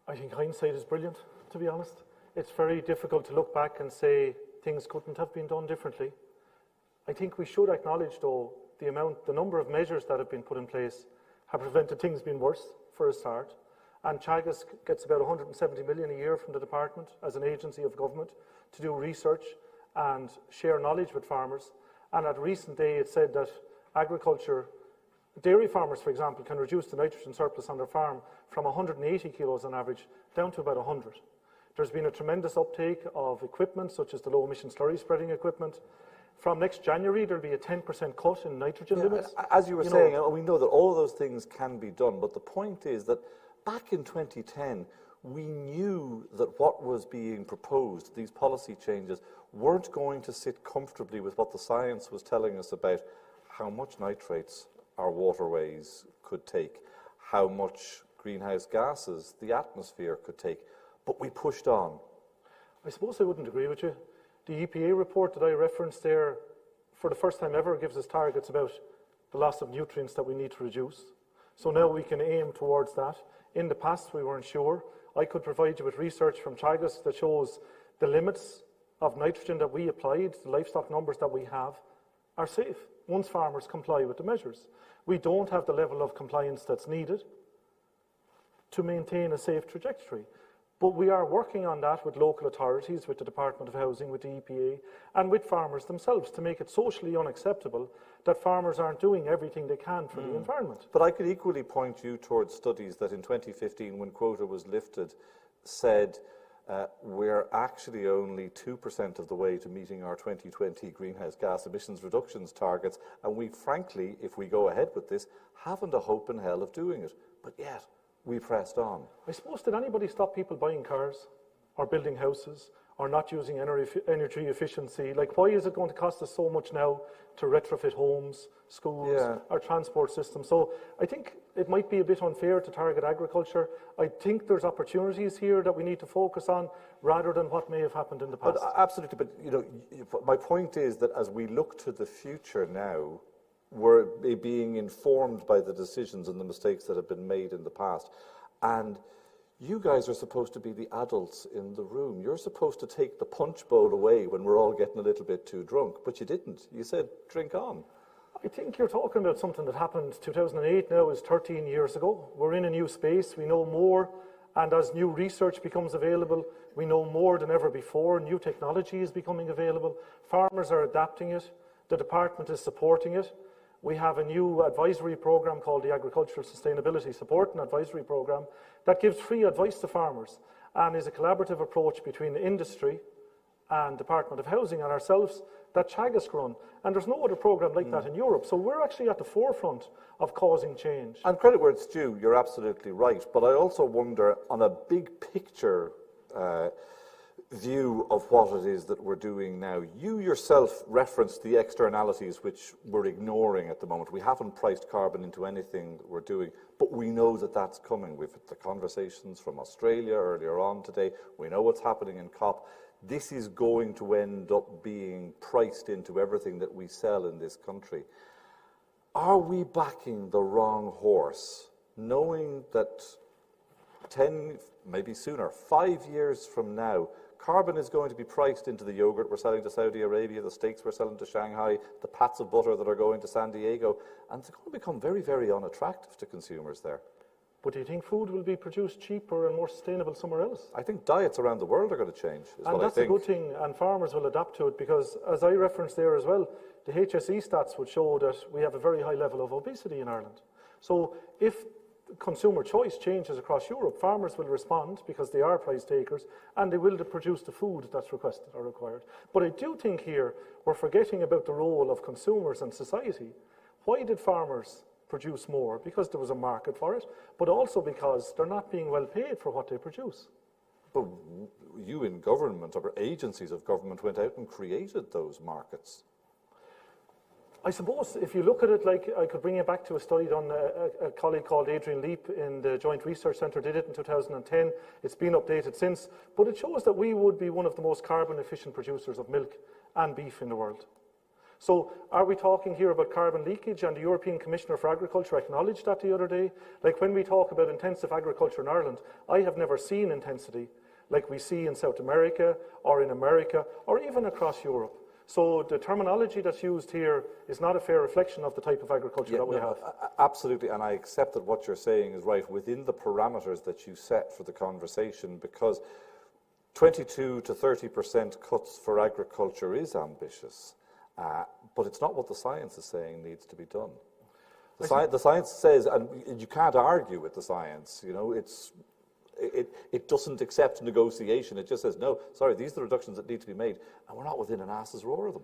I think hindsight is brilliant, to be honest. It's very difficult to look back and say things couldn't have been done differently. I think we should acknowledge, though, the number of measures that have been put in place have prevented things being worse, for a start. And Teagasc gets about 170 million a year from the department as an agency of government to do research and share knowledge with farmers. And at a recent day, it said that dairy farmers, for example, can reduce the nitrogen surplus on their farm from 180 kilos on average down to about 100. There's been a tremendous uptake of equipment, such as the low-emission slurry spreading equipment. From next January, there'll be a 10% cut in nitrogen limits. As you were saying, we know that all of those things can be done, but the point is that back in 2010, we knew that what was being proposed, these policy changes, weren't going to sit comfortably with what the science was telling us about how much nitrates our waterways could take, how much greenhouse gases the atmosphere could take. But we pushed on. I suppose I wouldn't agree with you. The EPA report that I referenced there, for the first time ever, gives us targets about the loss of nutrients that we need to reduce. So now we can aim towards that. In the past, we weren't sure. I could provide you with research from Teagasc that shows the limits of nitrogen that we applied, the livestock numbers that we have, are safe once farmers comply with the measures. We don't have the level of compliance that's needed to maintain a safe trajectory. But we are working on that with local authorities, with the Department of Housing, with the EPA, and with farmers themselves to make it socially unacceptable that farmers aren't doing everything they can for the environment. But I could equally point you towards studies that in 2015, when quota was lifted, said we're actually only 2% of the way to meeting our 2020 greenhouse gas emissions reductions targets, and we frankly, if we go ahead with this, haven't a hope in hell of doing it. But yet, we pressed on. I suppose, did anybody stop people buying cars or building houses or not using energy efficiency? Like, why is it going to cost us so much now to retrofit homes, schools, our transport system? So I think it might be a bit unfair to target agriculture. I think there's opportunities here that we need to focus on rather than what may have happened in the past. But, absolutely, but my point is that as we look to the future now, we're being informed by the decisions and the mistakes that have been made in the past. And you guys are supposed to be the adults in the room. You're supposed to take the punch bowl away when we're all getting a little bit too drunk, but you didn't. You said, drink on. I think you're talking about something that happened 2008 now is 13 years ago. We're in a new space, we know more, and as new research becomes available, we know more than ever before. New technology is becoming available. Farmers are adapting it. The department is supporting it. We have a new advisory program called the Agricultural Sustainability Support and Advisory Program that gives free advice to farmers and is a collaborative approach between the industry and Department of Housing and ourselves that Teagasc run. And there's no other program like that in Europe. So we're actually at the forefront of causing change. And credit where it's due, you're absolutely right. But I also wonder, on a big picture view of what it is that we're doing now. You yourself referenced the externalities which we're ignoring at the moment. We haven't priced carbon into anything that we're doing, but we know that that's coming. We've had the conversations from Australia earlier on today. We know what's happening in COP. This is going to end up being priced into everything that we sell in this country. Are we backing the wrong horse, knowing that 10, maybe sooner, 5 years from now, Carbon is going to be priced into the yogurt we're selling to Saudi Arabia, the steaks we're selling to Shanghai, the pats of butter that are going to San Diego, and it's going to become very, very unattractive to consumers there. But do you think food will be produced cheaper and more sustainable somewhere else? I think diets around the world are going to change, and that's a good thing, and farmers will adapt to it, because as I referenced there as well, the HSE stats would show that we have a very high level of obesity in Ireland. So if consumer choice changes across Europe, farmers will respond because they are price takers, and they will produce the food that's requested or required. But I do think here we're forgetting about the role of consumers and society. Why did farmers produce more? Because there was a market for it, but also because they're not being well paid for what they produce. But you in government, or agencies of government, went out and created those markets. I suppose if you look at it, like, I could bring you back to a study done, a colleague called Adrian Leap in the Joint Research Centre did it in 2010. It's been updated since, but it shows that we would be one of the most carbon efficient producers of milk and beef in the world. So are we talking here about carbon leakage? And the European Commissioner for Agriculture acknowledged that the other day. Like, when we talk about intensive agriculture in Ireland, I have never seen intensity like we see in South America or in America or even across Europe. So the terminology that's used here is not a fair reflection of the type of agriculture that we have. Absolutely, and I accept that what you're saying is right within the parameters that you set for the conversation, because 22 to 30% cuts for agriculture is ambitious. But it's not what the science is saying needs to be done. The science says, and you can't argue with the science, you know, it doesn't accept negotiation. It just says, no, sorry, these are the reductions that need to be made, and we're not within an ass's roar of them.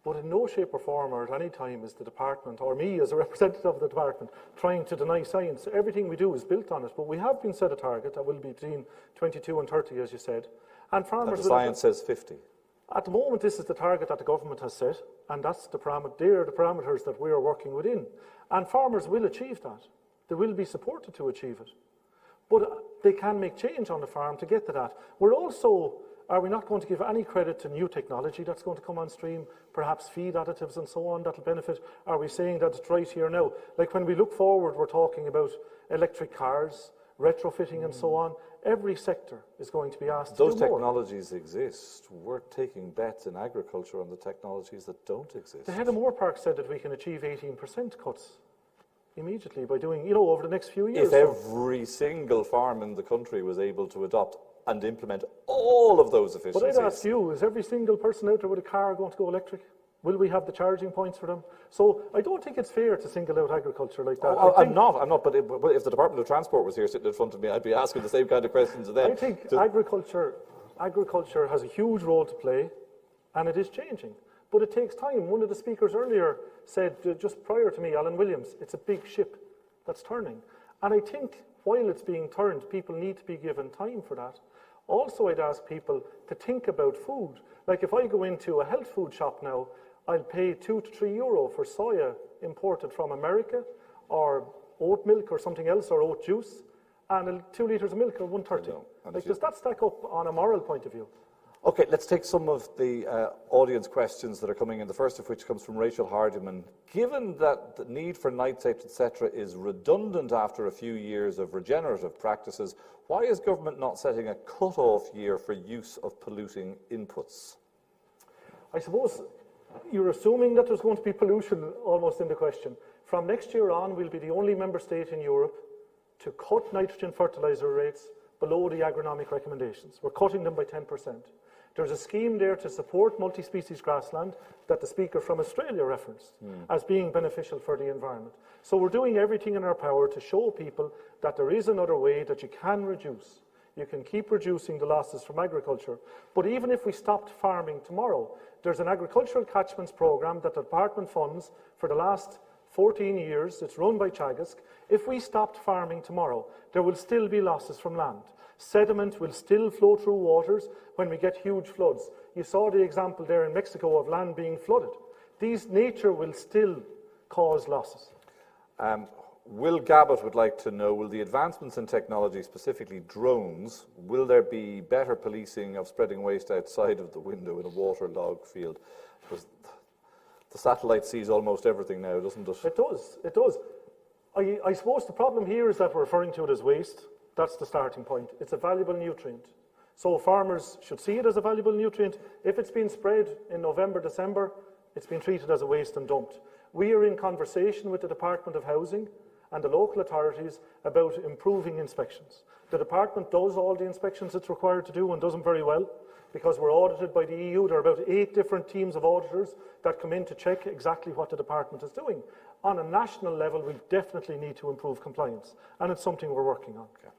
But in no shape or form or at any time is the department, or me as a representative of the department, trying to deny science. Everything we do is built on it, but we have been set a target that will be between 22 and 30, as you said. And farmers. And the science says 50. At the moment, this is the target that the government has set, and that's the parameters that we are working within. And farmers will achieve that. They will be supported to achieve it. But they can make change on the farm to get to that. Are we not going to give any credit to new technology that's going to come on stream, perhaps feed additives and so on that will benefit? Are we saying that it's right here now? Like, when we look forward, we're talking about electric cars, retrofitting and so on. Every sector is going to be asked to do more. Those technologies exist. We're taking bets in agriculture on the technologies that don't exist. The head of Moore Park said that we can achieve 18% cuts immediately by doing, over the next few years. If every single farm in the country was able to adopt and implement all of those efficiencies. But I'd ask you, is every single person out there with a car going to go electric? Will we have the charging points for them? So I don't think it's fair to single out agriculture like that. I'm not. But if the Department of Transport was here sitting in front of me, I'd be asking the same kind of questions to them. I think agriculture has a huge role to play, and it is changing. But it takes time. One of the speakers earlier said, just prior to me, Alan Williams, it's a big ship that's turning. And I think while it's being turned, people need to be given time for that. Also, I'd ask people to think about food. Like, if I go into a health food shop now, I'll pay €2 to €3 for soya imported from America, or oat milk or something else, or oat juice, and 2 litres of milk are $1.30. Like, does that stack up on a moral point of view? Okay, let's take some of the audience questions that are coming in, the first of which comes from Rachel Hardiman. Given that the need for nitrates, etc., is redundant after a few years of regenerative practices, why is government not setting a cut-off year for use of polluting inputs? I suppose you're assuming that there's going to be pollution almost in the question. From next year on, we'll be the only member state in Europe to cut nitrogen fertiliser rates below the agronomic recommendations. We're cutting them by 10%. There's a scheme there to support multi-species grassland that the speaker from Australia referenced as being beneficial for the environment. So we're doing everything in our power to show people that there is another way that you can reduce. You can keep reducing the losses from agriculture. But even if we stopped farming tomorrow, there's an agricultural catchments programme that the department funds for the last 14 years. It's run by Teagasc. If we stopped farming tomorrow, there will still be losses from land. Sediment will still flow through waters when we get huge floods. You saw the example there in Mexico of land being flooded. Nature will still cause losses. Will Gabbett would like to know, will the advancements in technology, specifically drones, will there be better policing of spreading waste outside of the window in a waterlogged field? Because the satellite sees almost everything now, doesn't it? It does. I suppose the problem here is that we're referring to it as waste. That's the starting point. It's a valuable nutrient. So farmers should see it as a valuable nutrient. If it's been spread in November, December, it's been treated as a waste and dumped. We are in conversation with the Department of Housing and the local authorities about improving inspections. The department does all the inspections it's required to do and does them very well, because we're audited by the EU. There are about 8 different teams of auditors that come in to check exactly what the department is doing. On a national level, we definitely need to improve compliance, and it's something we're working on. Okay.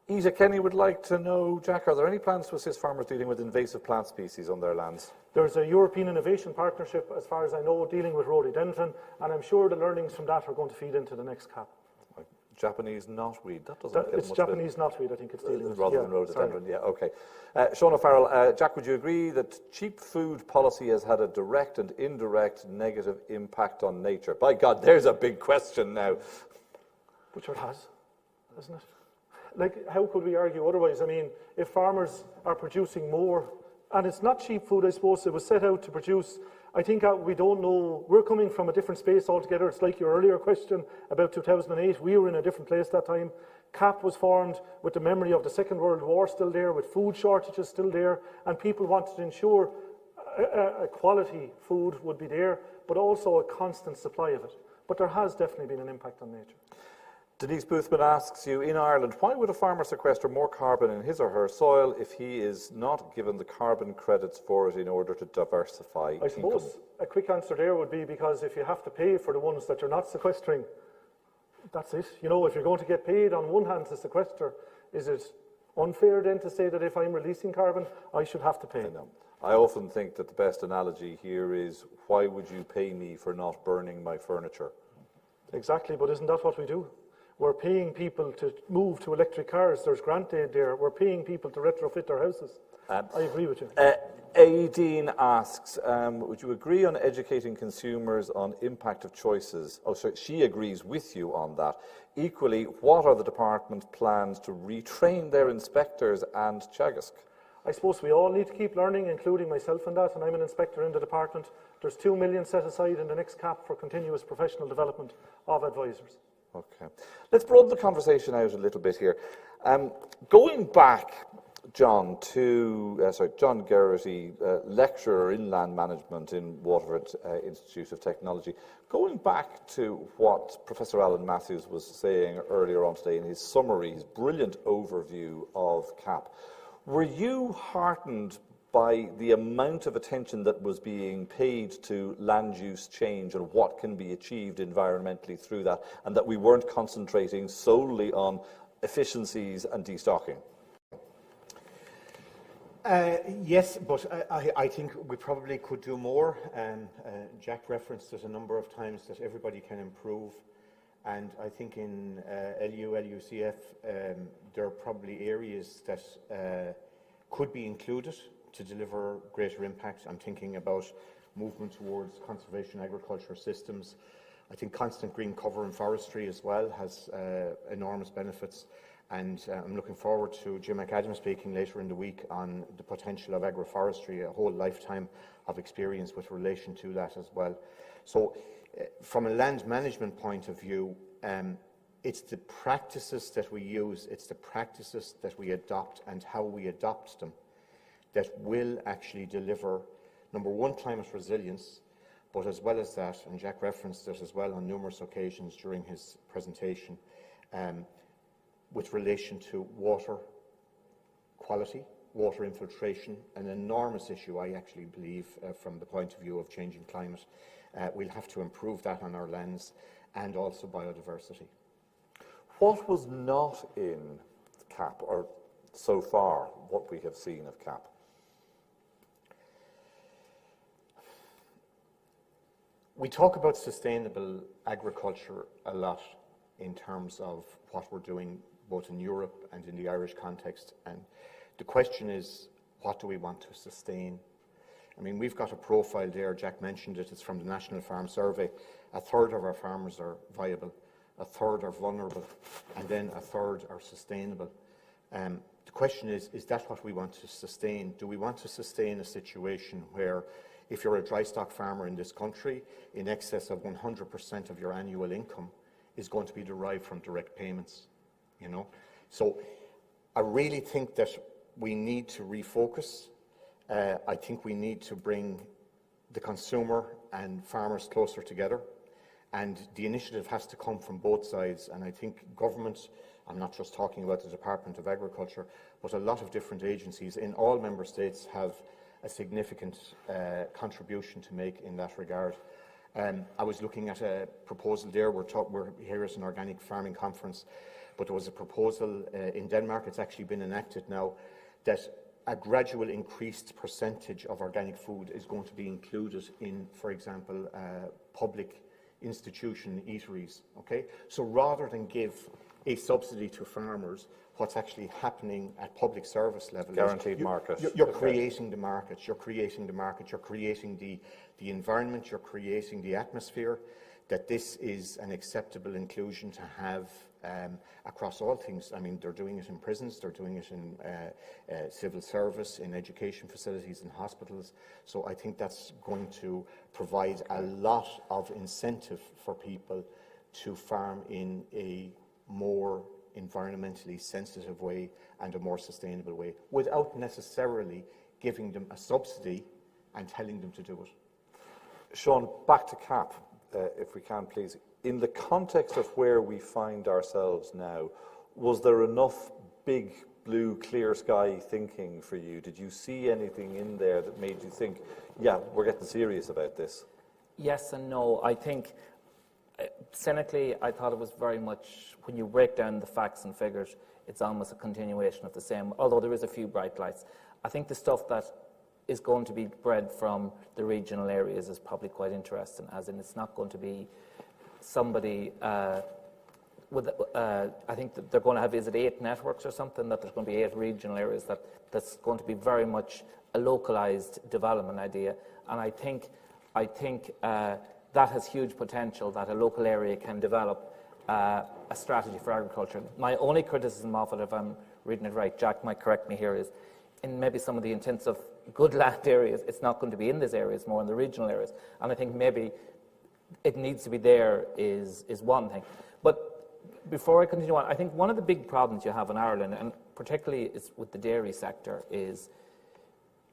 Ita Kenny would like to know, Jack, are there any plans to assist farmers dealing with invasive plant species on their lands? There's a European Innovation Partnership, as far as I know, dealing with rhododendron, and I'm sure the learnings from that are going to feed into the next CAP. Japanese knotweed, that doesn't It's Japanese knotweed, I think it's dealing with. Rather than rhododendron, yeah, okay. Sean O'Farrell, Jack, would you agree that cheap food policy has had a direct and indirect negative impact on nature? By God, there's a big question now. But sure it has, hasn't it? Like, how could we argue otherwise? I mean, if farmers are producing more, and it's not cheap food, I suppose, it was set out to produce, I think we don't know, we're coming from a different space altogether. It's like your earlier question about 2008, we were in a different place that time. CAP was formed with the memory of the Second World War still there, with food shortages still there, and people wanted to ensure a quality food would be there, but also a constant supply of it. But there has definitely been an impact on nature. Denise Boothman asks you, in Ireland, why would a farmer sequester more carbon in his or her soil if he is not given the carbon credits for it in order to diversify I suppose income? a quick answer there would be because if you have to pay for the ones that you're not sequestering, that's it. You know, if you're going to get paid on one hand to sequester, is it unfair then to say that if I'm releasing carbon, I should have to pay? No. I often think that the best analogy here is, why would you pay me for not burning my furniture? Exactly, but isn't that what we do? We're paying people to move to electric cars. There's grant aid there. We're paying people to retrofit their houses. I agree with you. Aideen asks, would you agree on educating consumers on impact of choices? Oh, sorry, she agrees with you on that. Equally, what are the department's plans to retrain their inspectors and Teagasc? I suppose we all need to keep learning, including myself in that, and I'm an inspector in the department. There's 2 million set aside in the next CAP for continuous professional development of advisors. Okay. Let's broaden the conversation out a little bit here. Going back, John, to John Geraghty, lecturer in land management in Waterford Institute of Technology. Going back to what Professor Alan Matthews was saying earlier on today in his summary, his brilliant overview of CAP, were you heartened by the amount of attention that was being paid to land use change and what can be achieved environmentally through that, and that we weren't concentrating solely on efficiencies and destocking? Yes, but I think we probably could do more. Jack referenced it a number of times that everybody can improve, and I think in LUCF there are probably areas that could be included to deliver greater impact. I'm thinking about movement towards conservation agriculture systems. I think constant green cover in forestry as well has enormous benefits, and I'm looking forward to Jim McAdam speaking later in the week on the potential of agroforestry, a whole lifetime of experience with relation to that as well. So from a land management point of view, it's the practices that we use, it's the practices that we adopt and how we adopt them that will actually deliver, number one, climate resilience, but as well as that, and Jack referenced it as well on numerous occasions during his presentation, with relation to water quality, water infiltration, an enormous issue, I actually believe, from the point of view of changing climate. We'll have to improve that on our lands, and also biodiversity. What was not in CAP, or so far what we have seen of CAP? We talk about sustainable agriculture a lot in terms of what we're doing both in Europe and in the Irish context, and the question is, what do we want to sustain? I mean, we've got a profile there, Jack mentioned it, it's from the National Farm Survey. A third of our farmers are viable, a third are vulnerable, and then a third are sustainable. The question is that what we want to sustain? Do we want to sustain a situation where, if you're a dry stock farmer in this country, in excess of 100% of your annual income is going to be derived from direct payments, you know? So I really think that we need to refocus. I think we need to bring the consumer and farmers closer together, and the initiative has to come from both sides. And I think government, I'm not just talking about the Department of Agriculture, but a lot of different agencies in all member states have a significant contribution to make in that regard. I was looking at a proposal there, we're here as an organic farming conference, but there was a proposal in Denmark, it's actually been enacted now, that a gradual increased percentage of organic food is going to be included in, for example, public institution eateries, okay? So rather than give a subsidy to farmers, what's actually happening at public service level guaranteed market. You're creating the market, you're creating the environment, you're creating the atmosphere, that this is an acceptable inclusion to have across all things. I mean, they're doing it in prisons, they're doing it in civil service, in education facilities, in hospitals. So I think that's going to provide a lot of incentive for people to farm in a more environmentally sensitive way and a more sustainable way, without necessarily giving them a subsidy and telling them to do it. Sean, back to CAP, if we can, please. In the context of where we find ourselves now, was there enough big, blue, clear sky thinking for you? Did you see anything in there that made you think, yeah, we're getting serious about this? Yes and no. I think, cynically, I thought it was very much, when you break down the facts and figures, it's almost a continuation of the same, although there is a few bright lights. I think the stuff that is going to be bred from the regional areas is probably quite interesting, as in it's not going to be somebody with, I think that they're going to have, is it 8 networks or something, that there's going to be 8 regional areas that's going to be very much a localized development idea. And I think that has huge potential, that a local area can develop a strategy for agriculture. My only criticism of it, if I'm reading it right, Jack might correct me here, is in maybe some of the intensive good land areas, it's not going to be in these areas, more in the regional areas. And I think maybe it needs to be there is one thing. But before I continue on, I think one of the big problems you have in Ireland, and particularly is with the dairy sector, is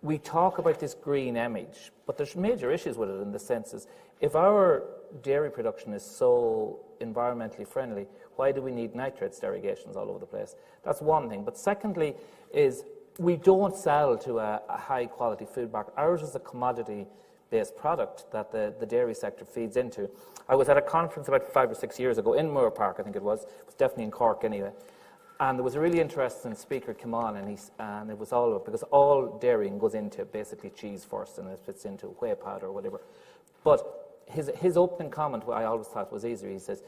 we talk about this green image, but there's major issues with it in the sense is, if our dairy production is so environmentally friendly, why do we need nitrates derogations all over the place? That's one thing. But secondly is, we don't sell to a high-quality food market. Ours is a commodity-based product that the dairy sector feeds into. I was at a conference about 5 or 6 years ago in Moore Park, I think it was definitely in Cork anyway, and there was a really interesting speaker came on, and it was all about, because all dairying goes into basically cheese first, and it fits into whey powder or whatever. But his opening comment, what I always thought was easier, he says,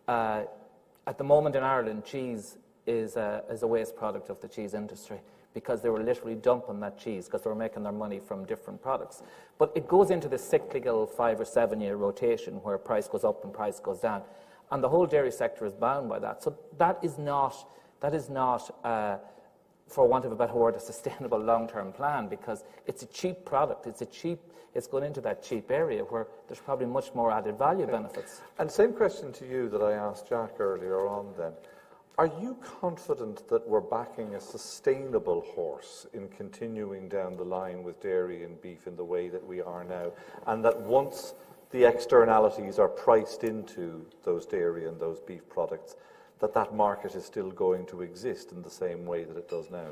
at the moment in Ireland, cheese is a waste product of the cheese industry, because they were literally dumping that cheese because they were making their money from different products. But it goes into this cyclical 5 or 7 year rotation where price goes up and price goes down. And the whole dairy sector is bound by that. So that is not, for want of a better word, a sustainable long-term plan, because it's a cheap product. It's going into that cheap area where there's probably much more added value benefits. And same question to you that I asked Jack earlier on then. Are you confident that we're backing a sustainable horse in continuing down the line with dairy and beef in the way that we are now, and that once the externalities are priced into those dairy and those beef products, that market is still going to exist in the same way that it does now?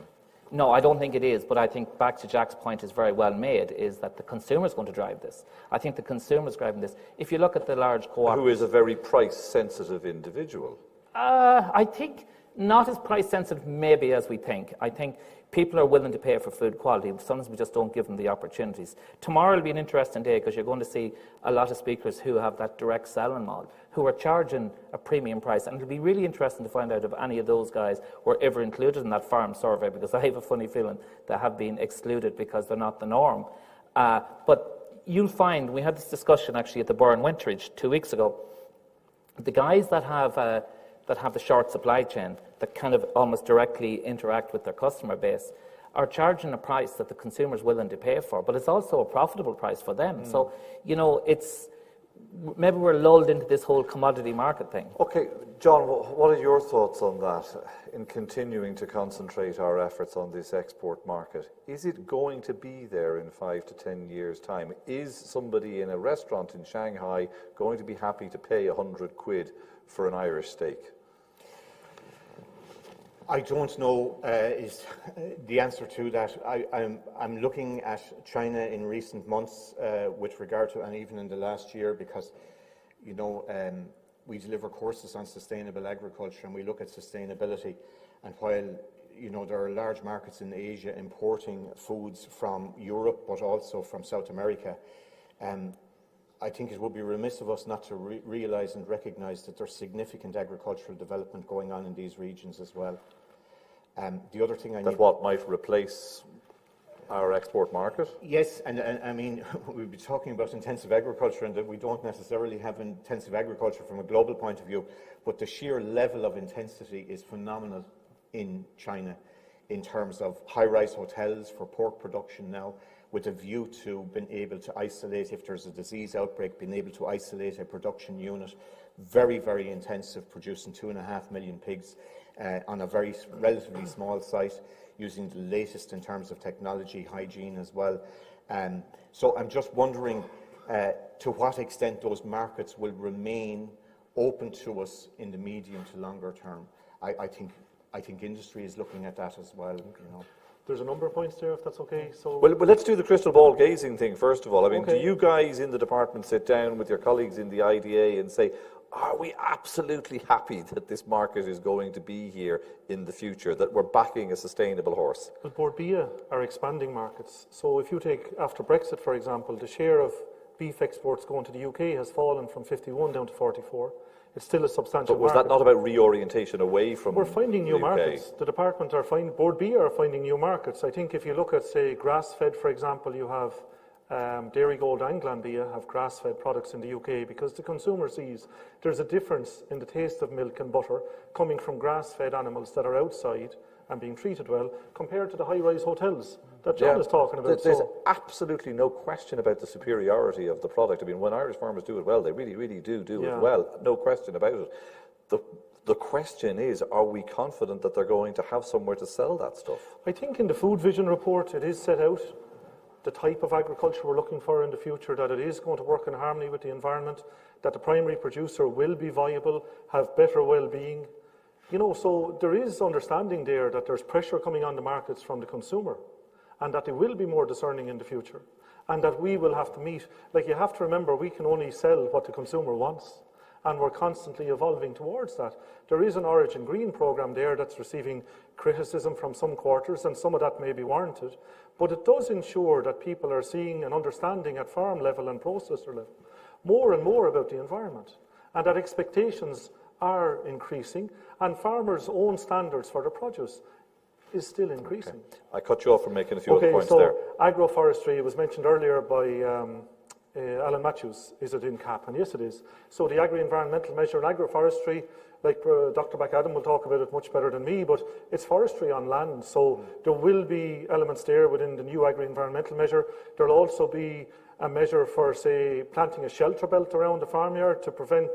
No, I don't think it is, but I think back to Jack's point is very well made, is that the consumer is going to drive this. I think the consumer is driving this. If you look at the large co-op... Who is a very price-sensitive individual. I think not as price sensitive maybe as we think. I think people are willing to pay for food quality. Sometimes we just don't give them the opportunities. Tomorrow will be an interesting day because you're going to see a lot of speakers who have that direct selling model, who are charging a premium price. And it'll be really interesting to find out if any of those guys were ever included in that farm survey, because I have a funny feeling they have been excluded because they're not the norm. But you'll find, we had this discussion actually at the Burren Wintridge 2 weeks ago, the guys that have the short supply chain, that kind of almost directly interact with their customer base, are charging a price that the consumer is willing to pay for, but it's also a profitable price for them. So, you know, maybe we're lulled into this whole commodity market thing. Okay, John, what are your thoughts on that in continuing to concentrate our efforts on this export market? Is it going to be there in 5 to 10 years' time? Is somebody in a restaurant in Shanghai going to be happy to pay 100 quid for an Irish steak? I don't know is the answer to that. I'm looking at China in recent months with regard to, and even in the last year, because, you know, we deliver courses on sustainable agriculture and we look at sustainability. And while, you know, there are large markets in Asia importing foods from Europe, but also from South America, I think it would be remiss of us not to realise and recognise that there's significant agricultural development going on in these regions as well. The other thing what might replace our export market? Yes, and I mean, we'll be talking about intensive agriculture, and that we don't necessarily have intensive agriculture from a global point of view, but the sheer level of intensity is phenomenal in China in terms of high-rise hotels for pork production now, with a view to being able to isolate, if there's a disease outbreak, being able to isolate a production unit. Very, very intensive, producing 2.5 million pigs on a very relatively small site, using the latest in terms of technology, hygiene as well. So I'm just wondering to what extent those markets will remain open to us in the medium to longer term. I think industry is looking at that as well, you know. There's a number of points there, if that's okay. So, well, let's do the crystal ball gazing thing first of all. I mean, okay. Do you guys in the department sit down with your colleagues in the IDA and say, are we absolutely happy that this market is going to be here in the future, that we're backing a sustainable horse? Well, Board Bia are expanding markets. So if you take, after Brexit, for example, the share of beef exports going to the UK has fallen from 51 down to 44. It's still a substantial But was market. that not about reorientation away from We're finding new the UK? markets. The department are finding, Board Bia are finding new markets. I think if you look at, say, grass-fed, for example, you have Dairy Gold and Glanbia have grass-fed products in the UK, because the consumer sees there's a difference in the taste of milk and butter coming from grass-fed animals that are outside and being treated well, compared to the high-rise hotels that John is talking about. There's absolutely no question about the superiority of the product. I mean, when Irish farmers do it well, they really, really do it well. No question about it. The question is, are we confident that they're going to have somewhere to sell that stuff? I think in the Food Vision report it is set out the type of agriculture we're looking for in the future, that it is going to work in harmony with the environment, that the primary producer will be viable, have better well-being. You know, so there is understanding there that there's pressure coming on the markets from the consumer, and that they will be more discerning in the future, and that we will have to meet. Like, you have to remember, we can only sell what the consumer wants, and we're constantly evolving towards that. There is an Origin Green programme there that's receiving criticism from some quarters, and some of that may be warranted, but it does ensure that people are seeing and understanding at farm level and processor level more and more about the environment, and that expectations are increasing, and farmers' own standards for their produce is still increasing. Okay. I cut you off from making a few other points there. Agroforestry was mentioned earlier by Alan Matthews. Is it in CAP? And yes, it is. So the agri-environmental measure in agroforestry, like Dr. McAdam will talk about it much better than me, but it's forestry on land. So there will be elements there within the new agri-environmental measure. There will also be a measure for, say, planting a shelter belt around the farmyard to prevent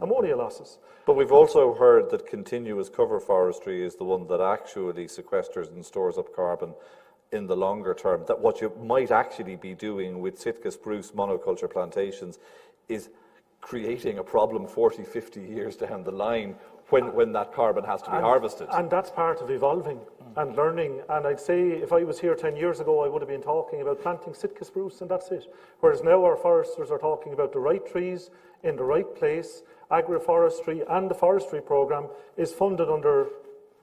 ammonia losses. But we've also heard that continuous cover forestry is the one that actually sequesters and stores up carbon in the longer term. That what you might actually be doing with Sitka spruce monoculture plantations is creating a problem 40, 50 years down the line when that carbon has to be harvested. And that's part of evolving and learning. And I'd say if I was here 10 years ago, I would have been talking about planting Sitka spruce, and that's it. Whereas now our foresters are talking about the right trees in the right place. Agroforestry and the forestry programme is funded under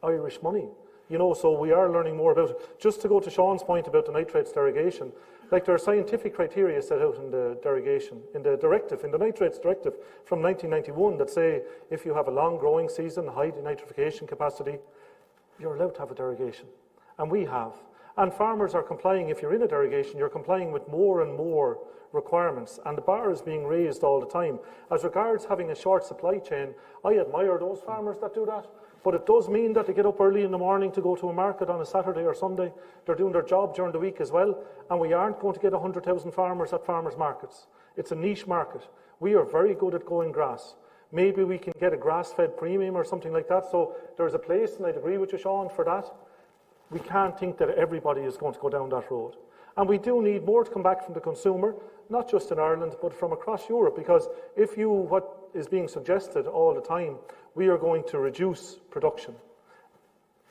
Irish money. You know, so we are learning more about it. Just to go to Sean's point about the nitrates derogation, like, there are scientific criteria set out in the derogation, in the directive, in the nitrates directive from 1991, that say if you have a long growing season, high denitrification capacity, you're allowed to have a derogation. And we have. And farmers are complying. If you're in a derogation, you're complying with more and more requirements, and the bar is being raised all the time. As regards having a short supply chain, I admire those farmers that do that. But it does mean that they get up early in the morning to go to a market on a Saturday or Sunday. They're doing their job during the week as well. And we aren't going to get 100,000 farmers at farmers' markets. It's a niche market. We are very good at going grass. Maybe we can get a grass-fed premium or something like that. So there's a place, and I'd agree with you, Sean, for that. We can't think that everybody is going to go down that road. And we do need more to come back from the consumer, not just in Ireland, but from across Europe, because if what is being suggested all the time, we are going to reduce production.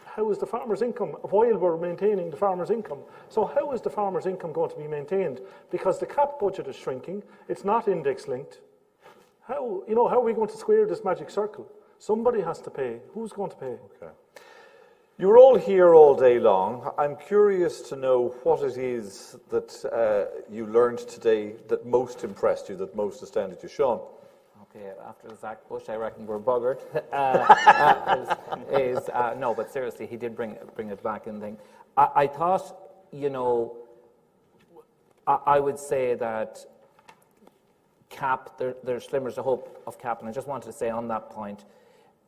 How is the farmer's income, while we're maintaining the farmer's income? So how is the farmer's income going to be maintained? Because the CAP budget is shrinking, it's not index linked. How are we going to square this magic circle? Somebody has to pay. Who's going to pay? Okay. You were all here all day long. I'm curious to know what it is that you learned today that most impressed you, that most astounded you. Sean? Okay, after Zach Bush, I reckon we're buggered. No, but seriously, he did bring it back and thing. I thought, I would say that CAP, there's glimmers of hope of CAP, and I just wanted to say on that point,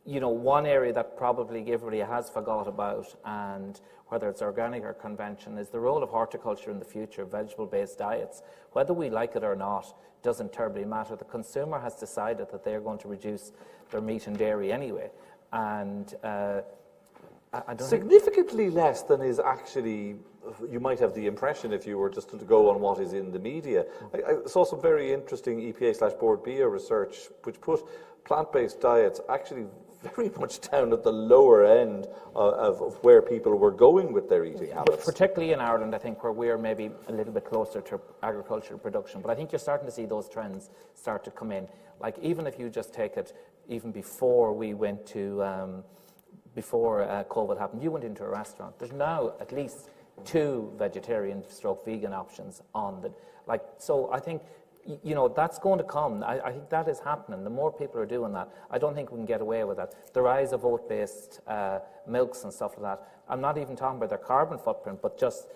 one area that probably everybody has forgot about, and whether it's organic or convention, is the role of horticulture in the future, vegetable-based diets. Whether we like it or not doesn't terribly matter. The consumer has decided that they're going to reduce their meat and dairy anyway, and I don't significantly less than is actually, you might have the impression if you were just to go on what is in the media. I saw some very interesting EPA/Board BIA research which put plant-based diets actually very much down at the lower end of where people were going with their eating habits. But particularly in Ireland, I think, where we're maybe a little bit closer to agricultural production. But I think you're starting to see those trends start to come in. Like, even if you just take it, even before we went to, before COVID happened, you went into a restaurant. There's now at least 2 vegetarian/vegan options on the, so I think, that's going to come. I think that is happening. The more people are doing that, I don't think we can get away with that. The rise of oat-based milks and stuff like that, I'm not even talking about their carbon footprint, but just,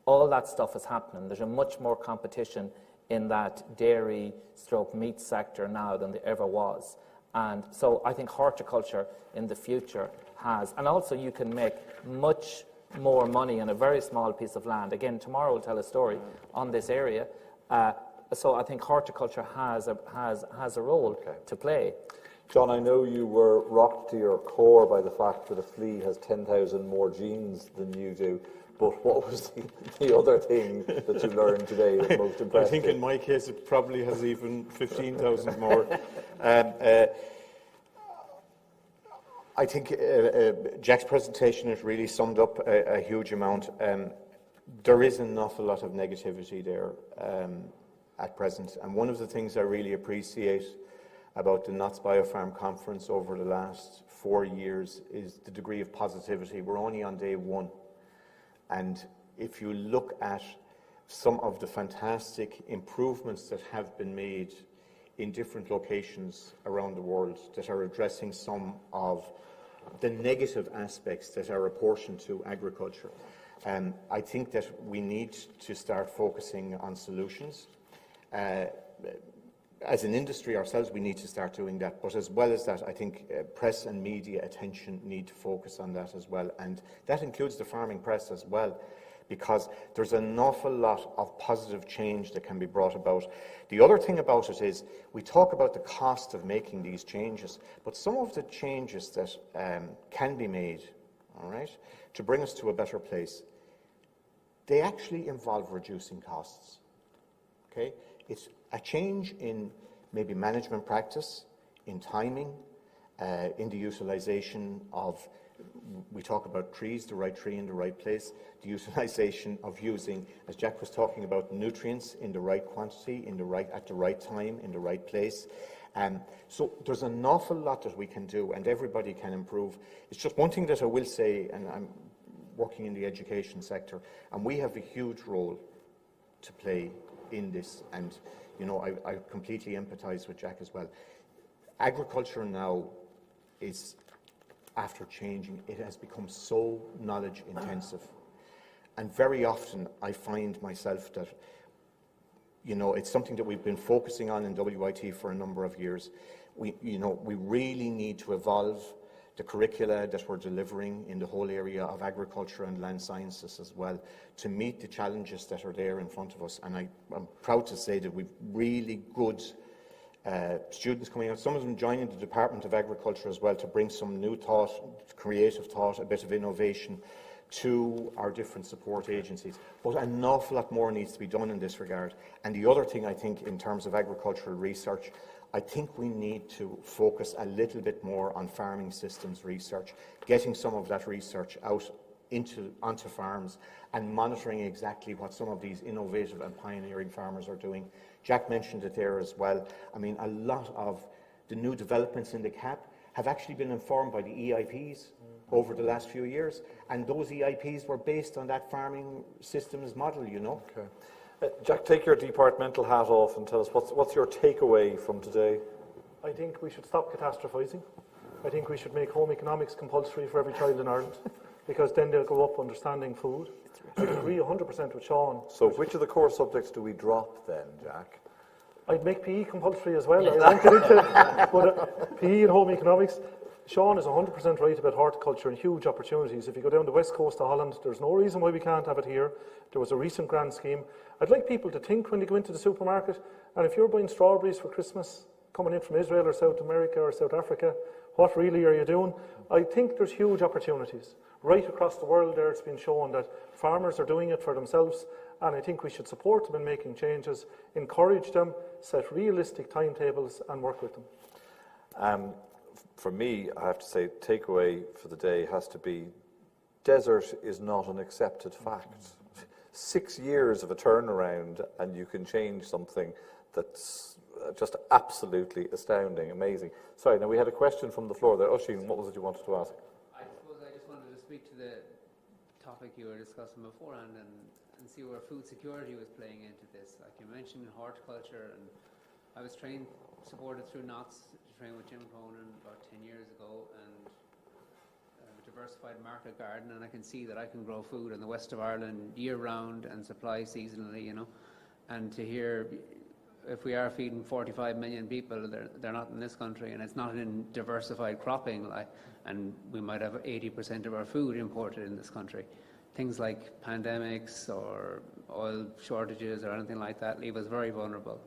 all that stuff is happening. There's a much more competition in that dairy/meat sector now than there ever was. And so I think horticulture in the future has, and also you can make much more money on a very small piece of land. Again, tomorrow we'll tell a story on this area. So I think horticulture has a role to play. John, I know you were rocked to your core by the fact that a flea has 10,000 more genes than you do. But what was the other thing that you learned today that most impressed you? I think in my case it probably has even 15,000 more. I think Jack's presentation has really summed up a huge amount. There is an awful lot of negativity there at present. And one of the things I really appreciate about the Knott's BioFarm conference over the last 4 years is the degree of positivity. We're only on day 1. And if you look at some of the fantastic improvements that have been made in different locations around the world that are addressing some of the negative aspects that are apportioned to agriculture, I think that we need to start focusing on solutions. As an industry ourselves, we need to start doing that. But as well as that, I think press and media attention need to focus on that as well. And that includes the farming press as well, because there's an awful lot of positive change that can be brought about. The other thing about it is we talk about the cost of making these changes, but some of the changes that can be made, all right, to bring us to a better place, they actually involve reducing costs. Okay? It's a change in maybe management practice, in timing, in the utilization of, we talk about trees, the right tree in the right place, the utilization of using, as Jack was talking about, nutrients in the right quantity, at the right time, in the right place. So there's an awful lot that we can do, and everybody can improve. It's just one thing that I will say, and I'm working in the education sector, and we have a huge role to play in this, and I completely empathise with Jack as well. Agriculture now is, after changing, it has become so knowledge intensive, and very often I find myself that it's something that we've been focusing on in WIT for a number of years. We really need to evolve the curricula that we're delivering in the whole area of agriculture and land sciences as well, to meet the challenges that are there in front of us. And I'm proud to say that we've really good students coming out, some of them joining the Department of Agriculture as well, to bring some new thought, creative thought, a bit of innovation to our different support agencies. But an awful lot more needs to be done in this regard. And the other thing, I think, in terms of agricultural research, I think we need to focus a little bit more on farming systems research, getting some of that research out onto farms and monitoring exactly what some of these innovative and pioneering farmers are doing. Jack mentioned it there as well. I mean, a lot of the new developments in the CAP have actually been informed by the EIPs over the last few years, and those EIPs were based on that farming systems model, you know. Okay. Jack, take your departmental hat off and tell us what's your takeaway from today? I think we should stop catastrophising. I think we should make home economics compulsory for every child in Ireland, because then they'll grow up understanding food. I agree 100% with Sean. So which of the core subjects do we drop then, Jack? I'd make PE compulsory as well. I won't get into it, but PE and home economics. Sean is 100% right about horticulture and huge opportunities. If you go down the west coast of Holland, there's no reason why we can't have it here. There was a recent grant scheme. I'd like people to think when they go into the supermarket, and if you're buying strawberries for Christmas, coming in from Israel or South America or South Africa, what really are you doing? I think there's huge opportunities. Right across the world there, it's been shown that farmers are doing it for themselves, and I think we should support them in making changes, encourage them, set realistic timetables, and work with them. For me, I have to say, takeaway for the day has to be, desert is not an accepted fact. 6 years of a turnaround and you can change something that's just absolutely astounding, amazing. Sorry, now we had a question from the floor there. Oisin, what was it you wanted to ask? I suppose I just wanted to speak to the topic you were discussing beforehand and see where food security was playing into this. Like you mentioned horticulture, and I was supported through NOTS to train with Jim Cronin about 10 years ago, and a diversified market garden, and I can see that I can grow food in the west of Ireland year round and supply seasonally, you know. And to hear, if we are feeding 45 million people, they're not in this country, and it's not in diversified cropping, and we might have 80% of our food imported in this country. Things like pandemics or oil shortages or anything like that leave us very vulnerable.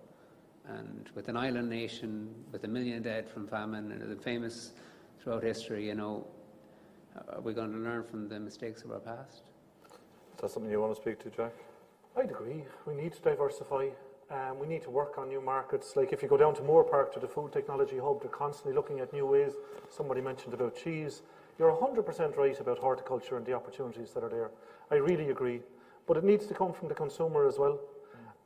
And with an island nation, with 1 million dead from famine, and famous throughout history, you know, are we going to learn from the mistakes of our past? Is that something you want to speak to, Jack? I'd agree. We need to diversify. We need to work on new markets. Like if you go down to Moore Park, to the Food Technology Hub, they're constantly looking at new ways. Somebody mentioned about cheese. You're 100% right about horticulture and the opportunities that are there. I really agree. But it needs to come from the consumer as well.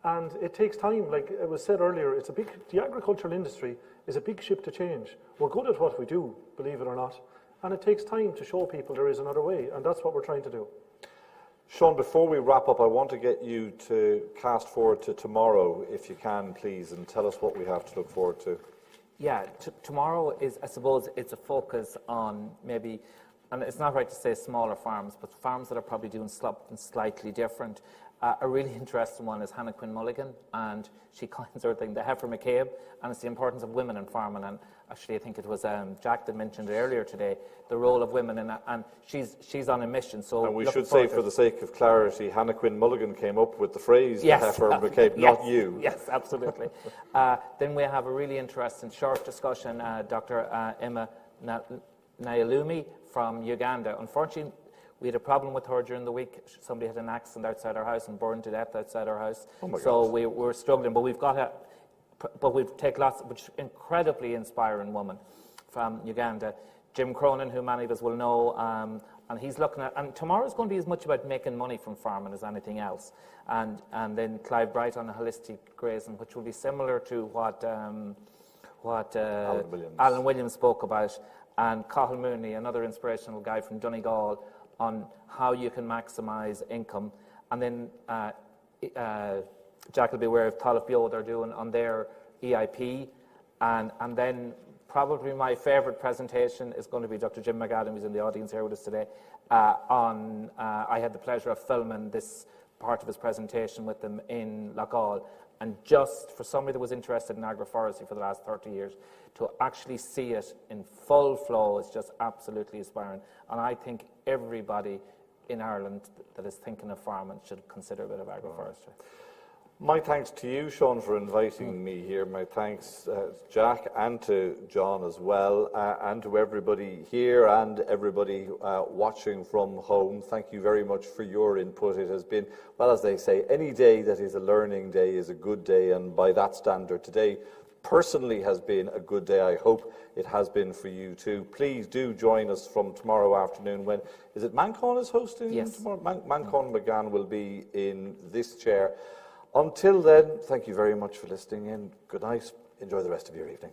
And it takes time. Like it was said earlier, the agricultural industry is a big ship to change. We're good at what we do, believe it or not. And it takes time to show people there is another way. And that's what we're trying to do. Sean, before we wrap up, I want to get you to cast forward to tomorrow, if you can, please, and tell us what we have to look forward to. Yeah, tomorrow is, I suppose, it's a focus on maybe, and it's not right to say smaller farms, but farms that are probably doing something slightly different. A really interesting one is Hannah Quinn Mulligan, and she coins her thing, the Heifer McCabe, and it's the importance of women in farming. And actually, I think it was Jack that mentioned it earlier today, the role of women in that, and she's on a mission. So, and we should say, for the sake of clarity, Hannah Quinn Mulligan came up with the phrase, yes, the Heifer McCabe, yes, not you. Yes, absolutely. Then we have a really interesting short discussion, Dr. Emma Nyalumi from Uganda. Unfortunately, we had a problem with her during the week. Somebody had an accident outside our house and burned to death outside our house. Oh my so God. we were struggling, but we've taken lots, which incredibly inspiring woman from Uganda. Jim Cronin, who many of us will know, and he's looking at, and tomorrow's going to be as much about making money from farming as anything else. And then Clive Bright on holistic grazing, which will be similar to what Alan Williams spoke about, and Cathal Mooney, another inspirational guy from Donegal, on how you can maximise income. And then Jack will be aware of Tallaght Bio they're doing on their EIP. And then probably my favourite presentation is going to be Dr. Jim McAdam, who's in the audience here with us today. I had the pleasure of filming this part of his presentation with them in Loughgall, and just for somebody that was interested in agroforestry for the last 30 years, to actually see it in full flow is just absolutely inspiring. And I think everybody in Ireland that is thinking of farming should consider a bit of agroforestry. My thanks to you, Sean, for inviting me here. My thanks, Jack, and to John as well, and to everybody here and everybody watching from home. Thank you very much for your input. It has been, well, as they say, any day that is a learning day is a good day, and by that standard, today personally has been a good day. I hope it has been for you too. Please do join us from tomorrow afternoon when, is it Mancon is hosting? Yes. Tomorrow? Mancon McGann will be in this chair. Until then, thank you very much for listening in. Good night. Enjoy the rest of your evening.